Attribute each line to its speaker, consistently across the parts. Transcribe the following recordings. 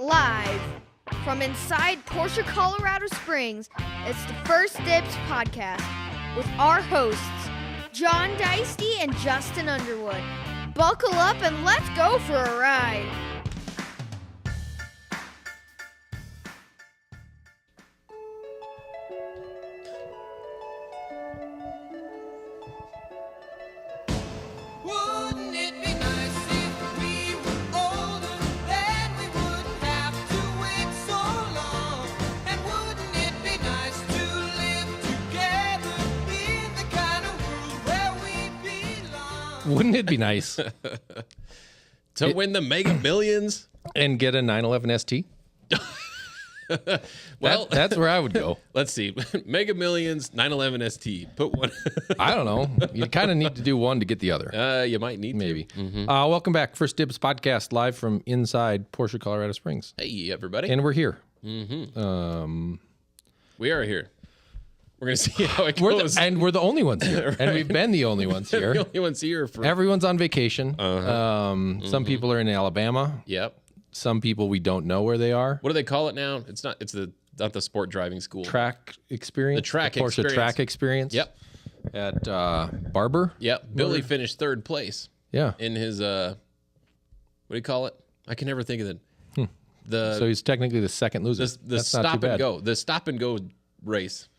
Speaker 1: Live from inside Porsche, Colorado Springs, it's the First Dibs podcast with our hosts, John Deisty and Justin Underwood. Buckle up and let's go for a ride.
Speaker 2: Wouldn't it be nice if we were older? Then we wouldn't have to wait so long. And wouldn't it be nice to live together in the kind of world where we belong?
Speaker 3: Wouldn't it be nice
Speaker 4: To win the Mega Millions?
Speaker 3: and get a 911 ST?
Speaker 4: Well,
Speaker 3: That's where I would go.
Speaker 4: let's see. Mega Millions, 911 ST. Put one.
Speaker 3: I don't know. You kind of need to do one to get the other.
Speaker 4: You might need
Speaker 3: Maybe.
Speaker 4: to.
Speaker 3: Welcome back. First Dibs podcast live from inside Porsche, Colorado Springs.
Speaker 4: Hey, everybody.
Speaker 3: And we're here.
Speaker 4: We are here. We're going to see how it goes.
Speaker 3: We're the only ones here. And we've been the only ones
Speaker 4: the
Speaker 3: here.
Speaker 4: only ones here for.
Speaker 3: Everyone's on vacation. Some people are in Alabama.
Speaker 4: Yep.
Speaker 3: Some people we don't know where they are.
Speaker 4: What do they call it now? It's not the sport driving school.
Speaker 3: Track experience.
Speaker 4: The track
Speaker 3: Porsche
Speaker 4: experience.
Speaker 3: track experience.
Speaker 4: Yep.
Speaker 3: At Barber.
Speaker 4: Yep. Billy finished third place
Speaker 3: Yeah.
Speaker 4: in his, what do you call it? I can never think of it. The
Speaker 3: So he's technically the second loser.
Speaker 4: the
Speaker 3: That's not too
Speaker 4: stop
Speaker 3: bad.
Speaker 4: and go. The stop and go race.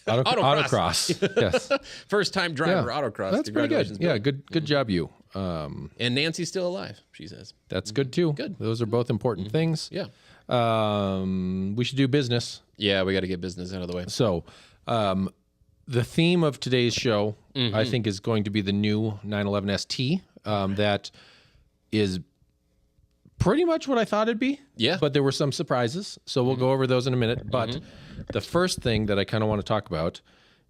Speaker 3: Autocross. Yes.
Speaker 4: First time driver autocross.
Speaker 3: That's pretty good.
Speaker 4: Congratulations,
Speaker 3: Yeah,
Speaker 4: Bill.
Speaker 3: good job you.
Speaker 4: And Nancy's still alive, she says.
Speaker 3: That's good too.
Speaker 4: Good.
Speaker 3: Those are both important things.
Speaker 4: Yeah.
Speaker 3: We should do business.
Speaker 4: Yeah, we got to get business out of the way.
Speaker 3: So, the theme of today's show, I think, is going to be the new 911 ST. That is pretty much what I thought it'd be.
Speaker 4: Yeah.
Speaker 3: But there were some surprises. So we'll go over those in a minute. But the first thing that I kind of want to talk about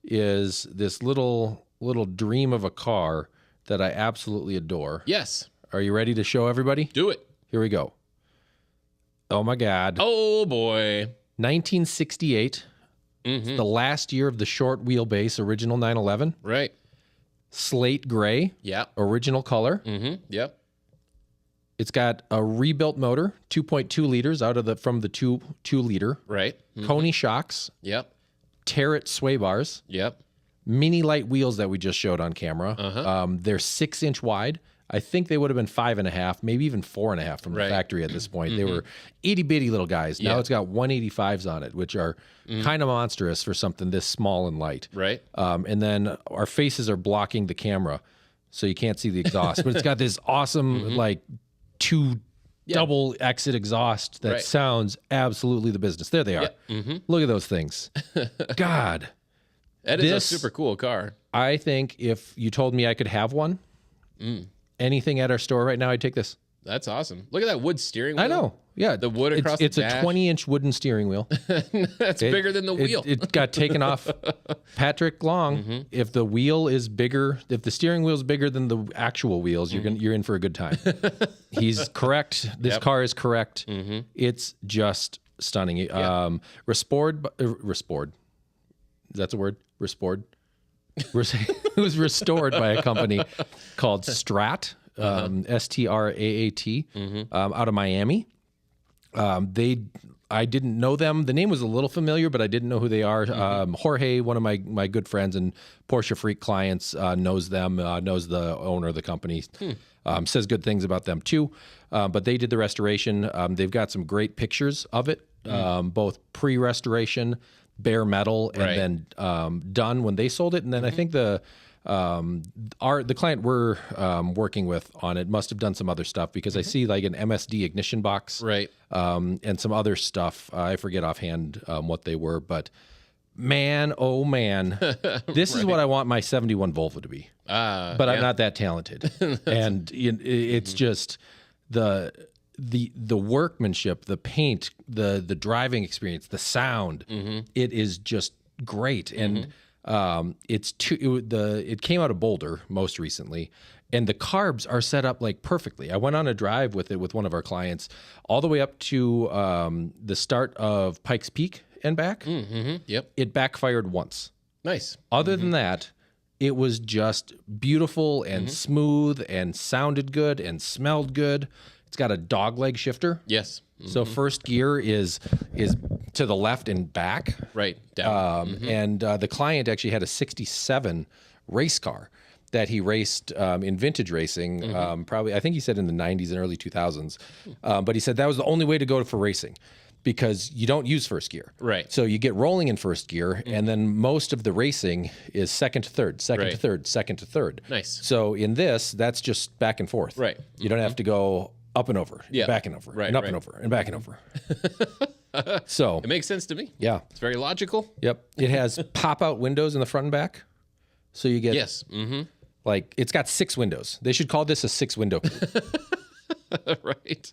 Speaker 3: is this little dream of a car that I absolutely adore.
Speaker 4: Yes.
Speaker 3: Are you ready to show everybody?
Speaker 4: Do it.
Speaker 3: Here we go. Oh my God.
Speaker 4: Oh, boy.
Speaker 3: 1968. It's the last year of the short wheelbase original 911.
Speaker 4: Right.
Speaker 3: Slate gray,
Speaker 4: Yeah.
Speaker 3: original color.
Speaker 4: Yep.
Speaker 3: It's got a rebuilt motor, 2.2 liters from the 2 liter.
Speaker 4: Right.
Speaker 3: Coney shocks,
Speaker 4: Yep.
Speaker 3: Tarrant sway bars,
Speaker 4: Yep.
Speaker 3: mini light wheels that we just showed on camera. They're 6-inch wide. I think they would have been 5.5, maybe even 4.5 from the
Speaker 4: Right.
Speaker 3: factory at this point. They were itty bitty little guys. Now
Speaker 4: Yeah.
Speaker 3: it's got 185s on it, which are kind of monstrous for something this small and light.
Speaker 4: Right.
Speaker 3: And then our faces are blocking the camera, so you can't see the exhaust. But it's got this awesome, like, 2 double exit exhaust that
Speaker 4: Right.
Speaker 3: sounds absolutely the business. There they are. Look at those things. God.
Speaker 4: That is
Speaker 3: This-
Speaker 4: a super cool car.
Speaker 3: I think if you told me I could have one, anything at our store right now, I'd take this.
Speaker 4: That's awesome. Look at that wood steering wheel.
Speaker 3: I know. Yeah.
Speaker 4: The wood
Speaker 3: It's-
Speaker 4: across
Speaker 3: It's
Speaker 4: the
Speaker 3: a
Speaker 4: dash.
Speaker 3: 20-inch wooden steering wheel.
Speaker 4: That's bigger than the wheel.
Speaker 3: It got taken off Patrick Long. If the wheel is bigger, if the steering wheel is bigger than the actual wheels, you're in for a good time. He's correct. This car is correct. It's just stunning. Restored. That's a word. Restored. It was restored by a company called Strat, STRAAT, out of Miami. I didn't know them. The name was a little familiar, but I didn't know who they are. Jorge, one of my good friends and Porsche Freak clients, knows them, knows the owner of the company, says good things about them too. But they did the restoration. They've got some great pictures of it, both pre-restoration, bare metal, and
Speaker 4: Right.
Speaker 3: then done when they sold it. And then I think the client we're working with on it must have done some other stuff because I see like an MSD ignition box,
Speaker 4: Right.
Speaker 3: and some other stuff. I forget offhand what they were, but man, oh man, this is what I want my 71 Volvo to be. But I'm not that talented, and it's just the workmanship, the paint, the driving experience, the sound. It is just great, and it came out of Boulder most recently, and the carbs are set up like perfectly. I went on a drive with it with one of our clients, all the way up to the start of Pikes Peak and back.
Speaker 4: Yep.
Speaker 3: It backfired once.
Speaker 4: Nice.
Speaker 3: Other than that, it was just beautiful and smooth and sounded good and smelled good. It's got a dog leg shifter.
Speaker 4: Yes.
Speaker 3: So first gear is to the left and back.
Speaker 4: Right. Down.
Speaker 3: And the client actually had a 67 race car that he raced in vintage racing, probably, I think he said in the 90s and early 2000s. But he said that was the only way to go for racing because you don't use first gear.
Speaker 4: Right.
Speaker 3: So you get rolling in first gear, and then most of the racing is second to third, second to
Speaker 4: Right.
Speaker 3: third, second to third.
Speaker 4: Nice.
Speaker 3: So in this, that's just back and forth.
Speaker 4: Right.
Speaker 3: You don't have to go up and over,
Speaker 4: Yeah.
Speaker 3: back and over,
Speaker 4: Right,
Speaker 3: and up
Speaker 4: right.
Speaker 3: and over, and back and over. So,
Speaker 4: It makes sense to me.
Speaker 3: yeah.
Speaker 4: It's very logical.
Speaker 3: Yep. It has pop-out windows in the front and back. So you get
Speaker 4: Yes.
Speaker 3: like it's got 6 windows. They should call this a 6-window coupe.
Speaker 4: Right.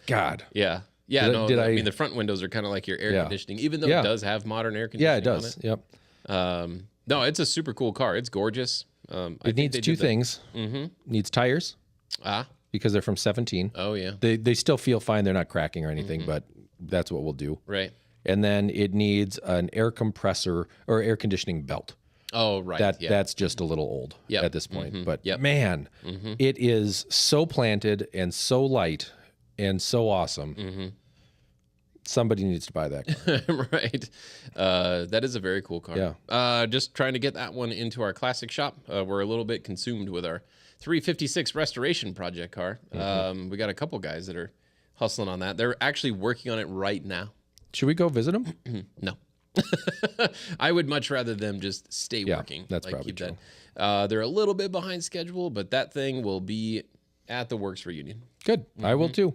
Speaker 3: God.
Speaker 4: Yeah. Yeah.
Speaker 3: Did I-
Speaker 4: No,
Speaker 3: did
Speaker 4: I
Speaker 3: I-
Speaker 4: mean, the front windows are kind of like your air
Speaker 3: Yeah.
Speaker 4: conditioning, even though
Speaker 3: Yeah.
Speaker 4: it does have modern air
Speaker 3: Yeah,
Speaker 4: conditioning.
Speaker 3: it does. Yep.
Speaker 4: On it. No, it's a super cool car. It's gorgeous. I
Speaker 3: It
Speaker 4: think
Speaker 3: needs
Speaker 4: they
Speaker 3: 2
Speaker 4: did the-
Speaker 3: things. Needs tires
Speaker 4: Ah.
Speaker 3: because they're from 17.
Speaker 4: Oh, yeah.
Speaker 3: They still feel fine. They're not cracking or anything, but that's what we'll do.
Speaker 4: Right.
Speaker 3: And then it needs an air compressor or air conditioning belt.
Speaker 4: Oh, right. yeah.
Speaker 3: That's just a little old
Speaker 4: Yep.
Speaker 3: at this point. But
Speaker 4: Yep.
Speaker 3: man, it is so planted and so light and so awesome. Somebody needs to buy that car.
Speaker 4: Right. That is a very cool car.
Speaker 3: Yeah.
Speaker 4: Just trying to get that one into our classic shop. We're a little bit consumed with our 356 restoration project car. We got a couple guys that are hustling on that. They're actually working on it right now.
Speaker 3: Should we go visit them?
Speaker 4: No. I would much rather them just stay
Speaker 3: Yeah,
Speaker 4: working.
Speaker 3: that's probably
Speaker 4: keep that. They're a little bit behind schedule, but that thing will be at the Works reunion.
Speaker 3: Good. I will too.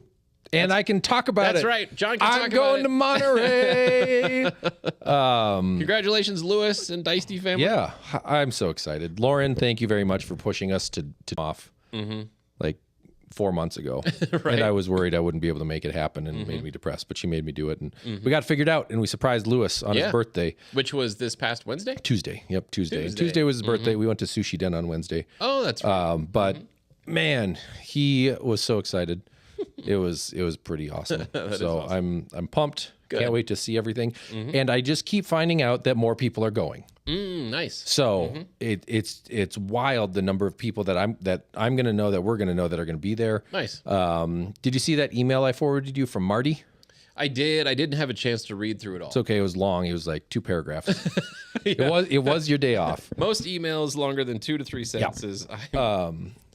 Speaker 3: And I can talk about
Speaker 4: That's
Speaker 3: it.
Speaker 4: right. John can
Speaker 3: I'm
Speaker 4: talk
Speaker 3: going to
Speaker 4: about
Speaker 3: Monterey.
Speaker 4: Congratulations, Lewis and Dicey family.
Speaker 3: Yeah, I'm so excited. Lauren, thank you very much for pushing us to off like 4 months ago. And I was worried I wouldn't be able to make it happen and it made me depressed, but she made me do it. And we got it figured out and we surprised Lewis on
Speaker 4: Yeah.
Speaker 3: his birthday.
Speaker 4: Which was this past Wednesday?
Speaker 3: Tuesday. Yep, Tuesday.
Speaker 4: Tuesday.
Speaker 3: Tuesday was his birthday. We went to Sushi Den on Wednesday.
Speaker 4: Oh, that's right.
Speaker 3: But man, he was so excited. It was pretty awesome. So
Speaker 4: awesome.
Speaker 3: I'm pumped.
Speaker 4: Good.
Speaker 3: Can't wait to see everything. And I just keep finding out that more people are going.
Speaker 4: Nice.
Speaker 3: So it's wild the number of people that I'm going to know that we're going to know that are going to be there.
Speaker 4: Nice.
Speaker 3: Did you see that email I forwarded you from Marty?
Speaker 4: I did. I didn't have a chance to read through it all.
Speaker 3: It's okay. It was long. It was like 2 paragraphs. It was your day off.
Speaker 4: Most emails longer than 2 to 3 sentences.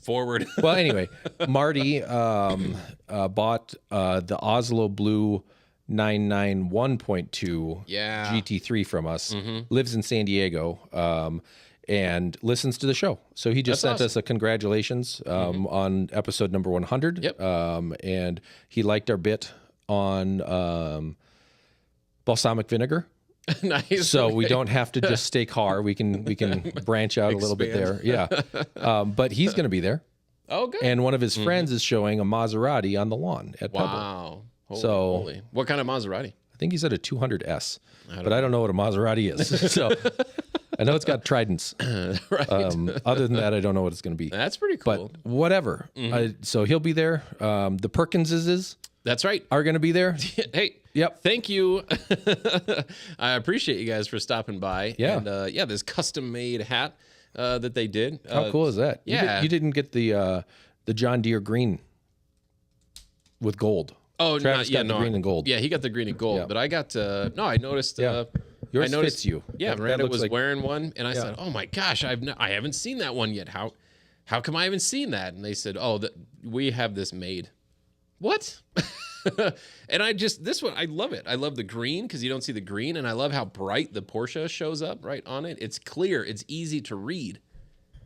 Speaker 4: Forward.
Speaker 3: Well, anyway, Marty bought the Oslo Blue 991.2
Speaker 4: Yeah.
Speaker 3: GT3 from us. Lives in San Diego and listens to the show. So he just
Speaker 4: That's
Speaker 3: sent us a congratulations on episode number 100.
Speaker 4: Yep.
Speaker 3: And he liked our bit on balsamic vinegar.
Speaker 4: Nice.
Speaker 3: So we don't have to just stay car. We can branch out a little bit there. Yeah. But he's going to be there.
Speaker 4: Oh, good.
Speaker 3: And one of his friends is showing a Maserati on the lawn at Pebble.
Speaker 4: Wow. Holy
Speaker 3: So-
Speaker 4: moly. What kind of Maserati?
Speaker 3: I think he said a 200S, but I don't know what a Maserati is. So I know it's got tridents.
Speaker 4: Right.
Speaker 3: Other than that, I don't know what it's going to be.
Speaker 4: That's pretty
Speaker 3: But
Speaker 4: cool.
Speaker 3: whatever. So he'll be there. The Perkinses
Speaker 4: That's right.
Speaker 3: are going to be there.
Speaker 4: Hey.
Speaker 3: Yep.
Speaker 4: Thank you. I appreciate you guys for stopping by.
Speaker 3: Yeah.
Speaker 4: And this custom made hat that they did.
Speaker 3: How cool is that?
Speaker 4: yeah.
Speaker 3: You didn't get the John Deere green with gold.
Speaker 4: Oh,
Speaker 3: Travis got the green and gold.
Speaker 4: Yeah, he got the green and gold.
Speaker 3: Yeah.
Speaker 4: But I got I noticed.
Speaker 3: Yeah. Yours
Speaker 4: I noticed
Speaker 3: fits you.
Speaker 4: Yeah,
Speaker 3: That
Speaker 4: Miranda
Speaker 3: looks
Speaker 4: was
Speaker 3: like-
Speaker 4: wearing one, and I said, "Oh my gosh, I haven't seen that one yet. How come I haven't seen that?" And they said, "Oh, we have this made." What? And this one, I love it. I love the green because you don't see the green, and I love how bright the Porsche shows up right on it. It's clear. It's easy to read.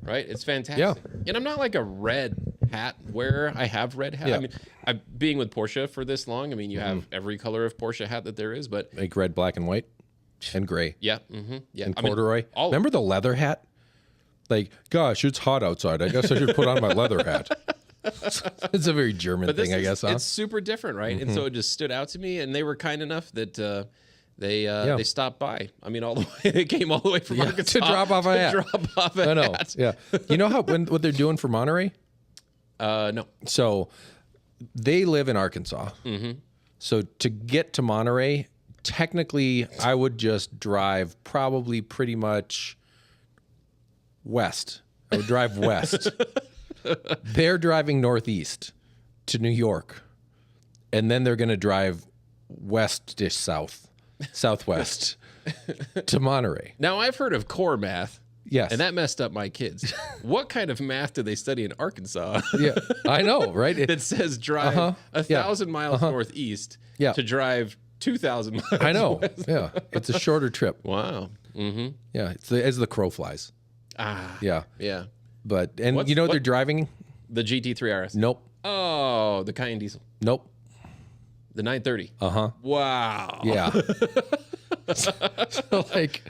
Speaker 4: Right? It's fantastic.
Speaker 3: Yeah.
Speaker 4: And I'm not like a red hat wearer. I have red hat.
Speaker 3: Yeah.
Speaker 4: I mean, being with Porsche for this long, I mean, you have every color of Porsche hat that there is, but
Speaker 3: Like red, black, and white, and gray.
Speaker 4: yeah. Yeah.
Speaker 3: And
Speaker 4: I mean,
Speaker 3: corduroy.
Speaker 4: all-
Speaker 3: Remember the leather hat? Like, gosh, it's hot outside. I guess I should put on my leather hat. It's a very German
Speaker 4: But this
Speaker 3: thing, I
Speaker 4: is-
Speaker 3: guess, huh?
Speaker 4: It's super different, right? And so it just stood out to me, and they were kind enough that they stopped by. I mean, all the way they came all the way from Arkansas
Speaker 3: to drop off a hat.
Speaker 4: Drop off a
Speaker 3: I know.
Speaker 4: hat.
Speaker 3: Yeah. You know what they're doing for Monterey?
Speaker 4: No.
Speaker 3: So they live in Arkansas. So to get to Monterey, technically, I would just drive probably pretty much west. I would drive west. They're driving northeast to New York. and then they're going to drive southwest to Monterey.
Speaker 4: Now, I've heard of core math,
Speaker 3: Yes.
Speaker 4: and that messed up my kids. What kind of math do they study in Arkansas
Speaker 3: Yeah, I know, right?
Speaker 4: that says drive 1,000 miles northeast
Speaker 3: Yeah.
Speaker 4: to drive 2,000 miles?
Speaker 3: I know.
Speaker 4: west?
Speaker 3: Yeah, it's a shorter trip.
Speaker 4: Wow. Mm-hmm.
Speaker 3: Yeah, it's as the crow flies.
Speaker 4: Ah.
Speaker 3: Yeah,
Speaker 4: Yeah.
Speaker 3: but
Speaker 4: What's-
Speaker 3: you know what
Speaker 4: what-
Speaker 3: they're driving?
Speaker 4: The GT3 RS.
Speaker 3: Nope,
Speaker 4: Oh, the Cayenne diesel.
Speaker 3: nope.
Speaker 4: The 930.
Speaker 3: Uh-huh.
Speaker 4: Wow.
Speaker 3: Yeah. So, like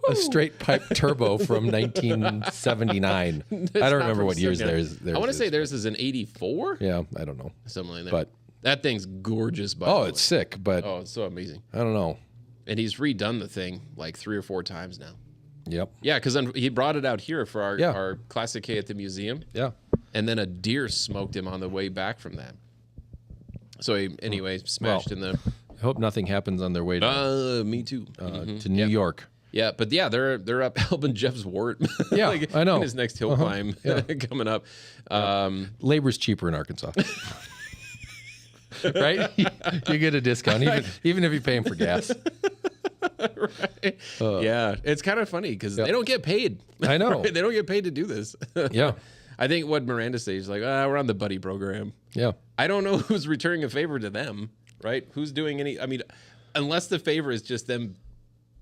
Speaker 3: a straight pipe turbo from 1979. I don't remember what years theirs.
Speaker 4: I want to
Speaker 3: is.
Speaker 4: say theirs is an 84,
Speaker 3: Yeah, I don't know.
Speaker 4: something like that.
Speaker 3: But
Speaker 4: that thing's gorgeous. By the
Speaker 3: oh,
Speaker 4: way.
Speaker 3: it's sick, but
Speaker 4: Oh, it's so amazing.
Speaker 3: I don't know.
Speaker 4: And he's redone the thing like 3 or 4 times now.
Speaker 3: Yep.
Speaker 4: Yeah, because he brought it out here for
Speaker 3: Yeah.
Speaker 4: our Classic K at the museum,
Speaker 3: Yeah.
Speaker 4: and then a deer smoked him on the way back from that. So he, anyway, smashed in the.
Speaker 3: I hope nothing happens on their way to
Speaker 4: Me too.
Speaker 3: to New York.
Speaker 4: Yeah, but yeah, they're up helping Jeff Zwart.
Speaker 3: Yeah, I know.
Speaker 4: In his next hill climb coming up.
Speaker 3: Labor's cheaper in Arkansas. Right? You get a discount even if you pay him for gas.
Speaker 4: Right. Yeah, it's kind of funny because they don't get paid.
Speaker 3: I know.
Speaker 4: Right? They don't get paid to do this.
Speaker 3: Yeah.
Speaker 4: I think what Miranda says is like, we're on the buddy program.
Speaker 3: Yeah.
Speaker 4: I don't know who's returning a favor to them, right? Who's doing any? I mean, unless the favor is just them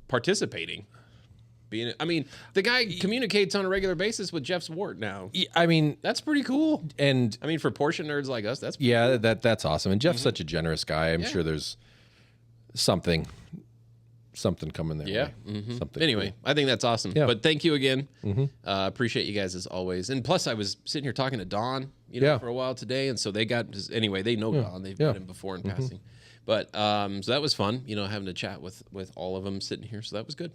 Speaker 4: participating. The guy communicates on a regular basis with Jeff Zwart now.
Speaker 3: I mean,
Speaker 4: That's pretty cool.
Speaker 3: and
Speaker 4: I mean, for Porsche nerds like us, that's
Speaker 3: yeah, that's awesome. And Jeff's such a generous guy. I'm
Speaker 4: Yeah.
Speaker 3: sure there's something coming there.
Speaker 4: Yeah.
Speaker 3: Something.
Speaker 4: Anyway, I think that's awesome.
Speaker 3: Yeah.
Speaker 4: But thank you again. Appreciate you guys as always. And plus, I was sitting here talking to Don,
Speaker 3: Yeah.
Speaker 4: for a while today, and so they got anyway. They know Don. They've
Speaker 3: Yeah.
Speaker 4: met him before in passing. But so that was fun. Having to chat with all of them sitting here. So that was good.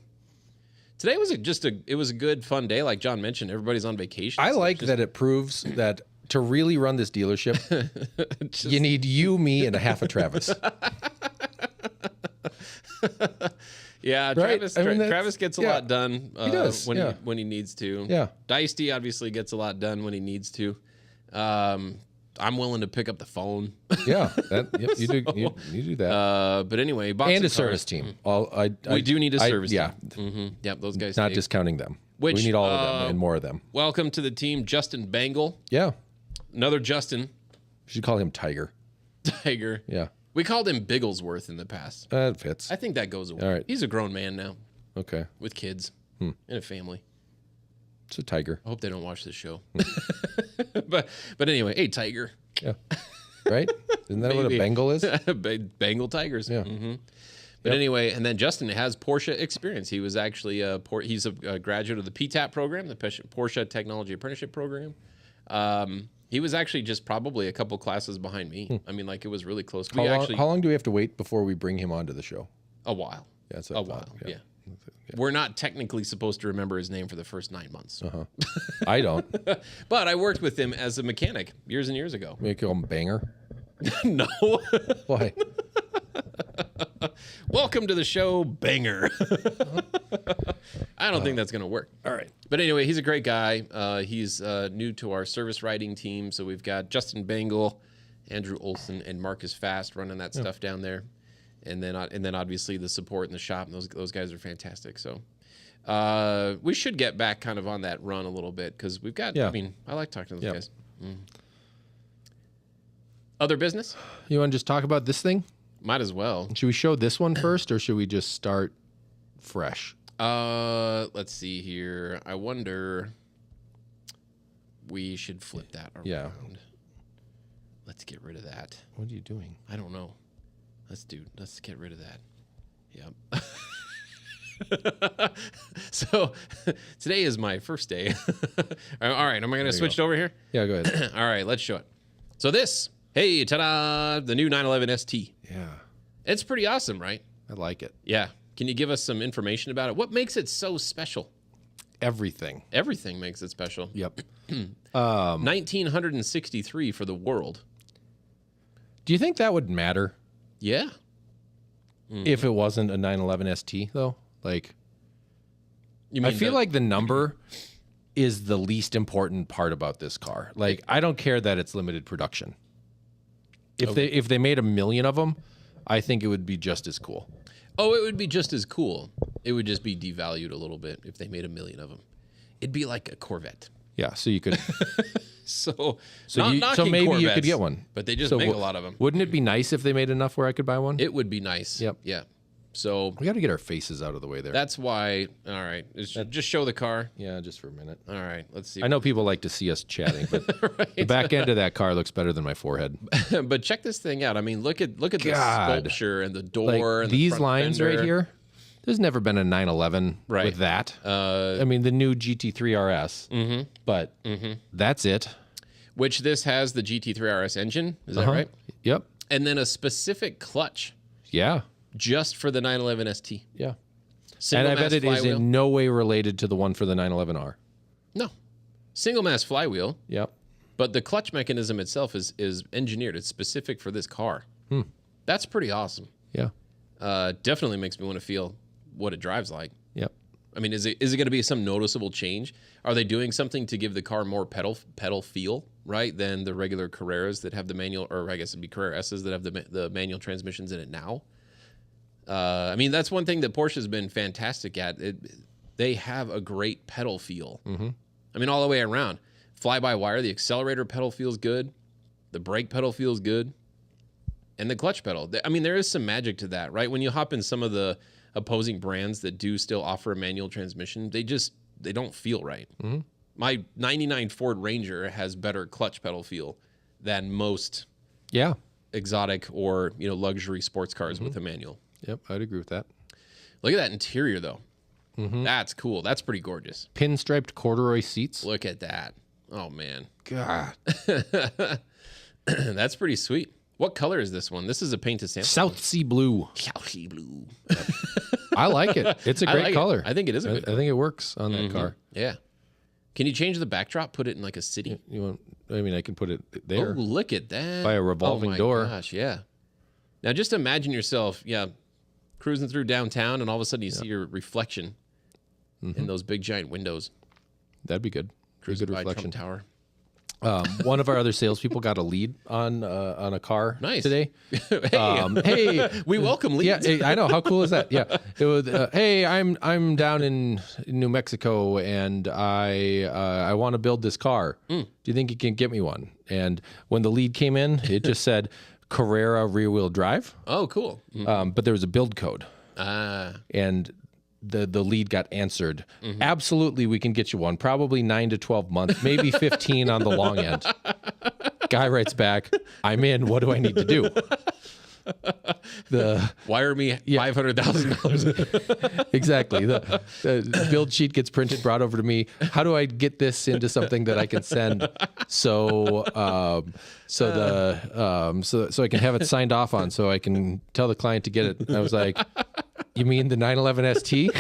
Speaker 4: Today was it was a good fun day. Like John mentioned, everybody's on vacation.
Speaker 3: I
Speaker 4: so
Speaker 3: like
Speaker 4: it's
Speaker 3: that it proves that to really run this dealership, you need you, me, and a half of Travis.
Speaker 4: Yeah,
Speaker 3: Right?
Speaker 4: Travis.
Speaker 3: I mean, that's-
Speaker 4: Travis gets a
Speaker 3: yeah.
Speaker 4: lot done.
Speaker 3: He does,
Speaker 4: when
Speaker 3: yeah.
Speaker 4: when he needs to.
Speaker 3: Yeah.
Speaker 4: Dicey obviously gets a lot done when he needs to. I'm willing to pick up the phone.
Speaker 3: Yeah, you do that.
Speaker 4: But anyway, Box
Speaker 3: And a
Speaker 4: Cars.
Speaker 3: service team.
Speaker 4: We do need a service
Speaker 3: Yeah,
Speaker 4: team. Yep, those guys.
Speaker 3: not
Speaker 4: stay.
Speaker 3: discounting them.
Speaker 4: Which,
Speaker 3: we need all of them and more of them.
Speaker 4: Welcome to the team, Justin Bangle.
Speaker 3: Yeah,
Speaker 4: Another Justin
Speaker 3: you should call him Tiger.
Speaker 4: Tiger.
Speaker 3: Yeah,
Speaker 4: We called him Bigglesworth in the past.
Speaker 3: that fits.
Speaker 4: I think that goes away.
Speaker 3: All right.
Speaker 4: He's a grown man now
Speaker 3: Okay,
Speaker 4: with kids and a family.
Speaker 3: it's a Tiger.
Speaker 4: I hope they don't watch this show. but anyway, hey Tiger.
Speaker 3: Yeah, right? Isn't that what a
Speaker 4: Maybe.
Speaker 3: Bengal is?
Speaker 4: Bengal Tigers.
Speaker 3: Yeah.
Speaker 4: But anyway, and then Justin has Porsche experience. He was actually he's a graduate of the PTAP program, the Porsche Technology Apprenticeship Program. He was actually just probably a couple classes behind me. I mean, like it was really close.
Speaker 3: How long do we have to wait before we bring him onto the show?
Speaker 4: A while.
Speaker 3: Yeah, that's what
Speaker 4: A
Speaker 3: I thought.
Speaker 4: while. Yeah. We're not technically supposed to remember his name for the first 9 months.
Speaker 3: I don't.
Speaker 4: But I worked with him as a mechanic years and years ago.
Speaker 3: We call him Banger.
Speaker 4: No.
Speaker 3: Why?
Speaker 4: Welcome to the show, Banger. I don't think that's going to work.
Speaker 3: All right.
Speaker 4: But anyway, he's a great guy. He's new to our service writing team. So we've got Justin Bangle, Andrew Olson, and Marcus Fast running that stuff down there. And then obviously the support in the shop. And those guys are fantastic. So we should get back kind of on that run a little bit because we've got,
Speaker 3: Yeah.
Speaker 4: I mean, I like talking to those
Speaker 3: Yeah.
Speaker 4: guys. Other business?
Speaker 3: You want to just talk about this thing?
Speaker 4: Might as well.
Speaker 3: Should we show this one first, or should we just start fresh?
Speaker 4: Let's see here. I wonder. We should flip that around.
Speaker 3: Yeah.
Speaker 4: Let's get rid of that.
Speaker 3: What are you doing?
Speaker 4: I don't know. Let's get rid of that. Yep. So today is my first day. All right. Am I going to switch it over here?
Speaker 3: Yeah, go ahead.
Speaker 4: All right. Let's show it. So hey, ta-da, the new 911 ST.
Speaker 3: Yeah,
Speaker 4: It's pretty awesome, right?
Speaker 3: I like it.
Speaker 4: Yeah. Can you give us some information about it? What makes it so special?
Speaker 3: Everything.
Speaker 4: Everything makes it special.
Speaker 3: Yep.
Speaker 4: 1963 for the world.
Speaker 3: Do you think that would matter
Speaker 4: Yeah.
Speaker 3: if it wasn't a 911 ST though? Like,
Speaker 4: You
Speaker 3: I feel like the number is the least important part about this car. Like, I don't care that it's limited production. If they made 1 million of them, I think it would be just as cool.
Speaker 4: Oh, it would be just as cool. It would just be devalued a little bit if they made 1 million of them. It'd be like a Corvette.
Speaker 3: Yeah, so you could.
Speaker 4: So
Speaker 3: maybe
Speaker 4: Corvettes,
Speaker 3: you could get one.
Speaker 4: but they just
Speaker 3: So
Speaker 4: make a lot of them.
Speaker 3: Wouldn't it be nice if they made enough where I could buy one?
Speaker 4: It would be nice.
Speaker 3: Yep.
Speaker 4: Yeah. So
Speaker 3: We got to get our faces out of the way there.
Speaker 4: that's why. All right. Just show the car.
Speaker 3: Yeah, just for a minute.
Speaker 4: All right. Let's see.
Speaker 3: I know people like to see us chatting, but the back end of that car looks better than my forehead.
Speaker 4: But check this thing out. I mean, look at the
Speaker 3: God.
Speaker 4: sculpture and the door
Speaker 3: Like
Speaker 4: and
Speaker 3: these
Speaker 4: the front
Speaker 3: lines
Speaker 4: fender.
Speaker 3: right here. There's never been a 911
Speaker 4: Right.
Speaker 3: with that.
Speaker 4: Uh,
Speaker 3: I mean, the new GT3 RS, but that's it.
Speaker 4: which this has the GT3 RS engine. Is that right?
Speaker 3: Yep.
Speaker 4: And then a specific clutch
Speaker 3: Yeah.
Speaker 4: just for the 911 ST.
Speaker 3: Yeah.
Speaker 4: Single
Speaker 3: And I bet
Speaker 4: mass
Speaker 3: it is
Speaker 4: flywheel.
Speaker 3: in no way related to the one for the 911R.
Speaker 4: No. Single mass flywheel,
Speaker 3: Yep.
Speaker 4: but the clutch mechanism itself is engineered. It's specific for this car. That's pretty awesome.
Speaker 3: Yeah.
Speaker 4: Definitely makes me want to feel what it drives like.
Speaker 3: Yep.
Speaker 4: I mean, is it going to be some noticeable change? Are they doing something to give the car more pedal feel, right, than the regular Carreras that have the manual, or I guess it'd be Carrera S's that have the manual transmissions in it now? I mean, that's one thing that Porsche has been fantastic at. They have a great pedal feel. I mean, all the way around. Fly-by-wire, the accelerator pedal feels good. The brake pedal feels good. And the clutch pedal. I mean, there is some magic to that, right? When you hop in some of the opposing brands that do still offer a manual transmission, they don't feel right. My 99 Ford Ranger has better clutch pedal feel than most
Speaker 3: Yeah.
Speaker 4: exotic or luxury sports cars with a manual.
Speaker 3: Yep. I'd agree with that.
Speaker 4: Look at that interior though. That's cool. That's pretty gorgeous.
Speaker 3: Pinstriped corduroy seats.
Speaker 4: Look at that. Oh man.
Speaker 3: God.
Speaker 4: That's pretty sweet. What color is this one? This is a painted sample.
Speaker 3: South Sea blue.
Speaker 4: Southsea blue.
Speaker 3: I like it. It's a
Speaker 4: I
Speaker 3: great
Speaker 4: like it.
Speaker 3: color.
Speaker 4: I think it is a good
Speaker 3: I think it works on that car.
Speaker 4: Yeah. Can you change the backdrop? Put it in like a city?
Speaker 3: You want? I mean, I can put it there.
Speaker 4: Oh, look at that.
Speaker 3: By a revolving
Speaker 4: oh my
Speaker 3: door.
Speaker 4: Gosh, yeah. Now just imagine yourself, cruising through downtown and all of a sudden you see your reflection in those big giant windows.
Speaker 3: That'd be good.
Speaker 4: Cruising
Speaker 3: Good
Speaker 4: by
Speaker 3: reflection.
Speaker 4: Trump Tower.
Speaker 3: One of our other salespeople got a lead on a car
Speaker 4: Nice.
Speaker 3: today.
Speaker 4: Hey,
Speaker 3: Hey,
Speaker 4: we welcome leads.
Speaker 3: yeah, I know. How cool is that? Yeah. It was. Hey, I'm down in New Mexico and I want to build this car. Do you think you can get me one? And when the lead came in, it just said Carrera rear wheel drive,
Speaker 4: Oh, cool.
Speaker 3: but there was a build code,
Speaker 4: Ah,
Speaker 3: and the lead got answered. Absolutely, we can get you one. Probably 9 to 12 months, maybe 15 on the long end. Guy writes back, I'm in. What do I need to do?
Speaker 4: wire me $500,000.
Speaker 3: Exactly. The build sheet gets printed, brought over to me. How do I get this into something that I can send so I can have it signed off on, so I can tell the client to get it? And I was like, you mean the 911 ST?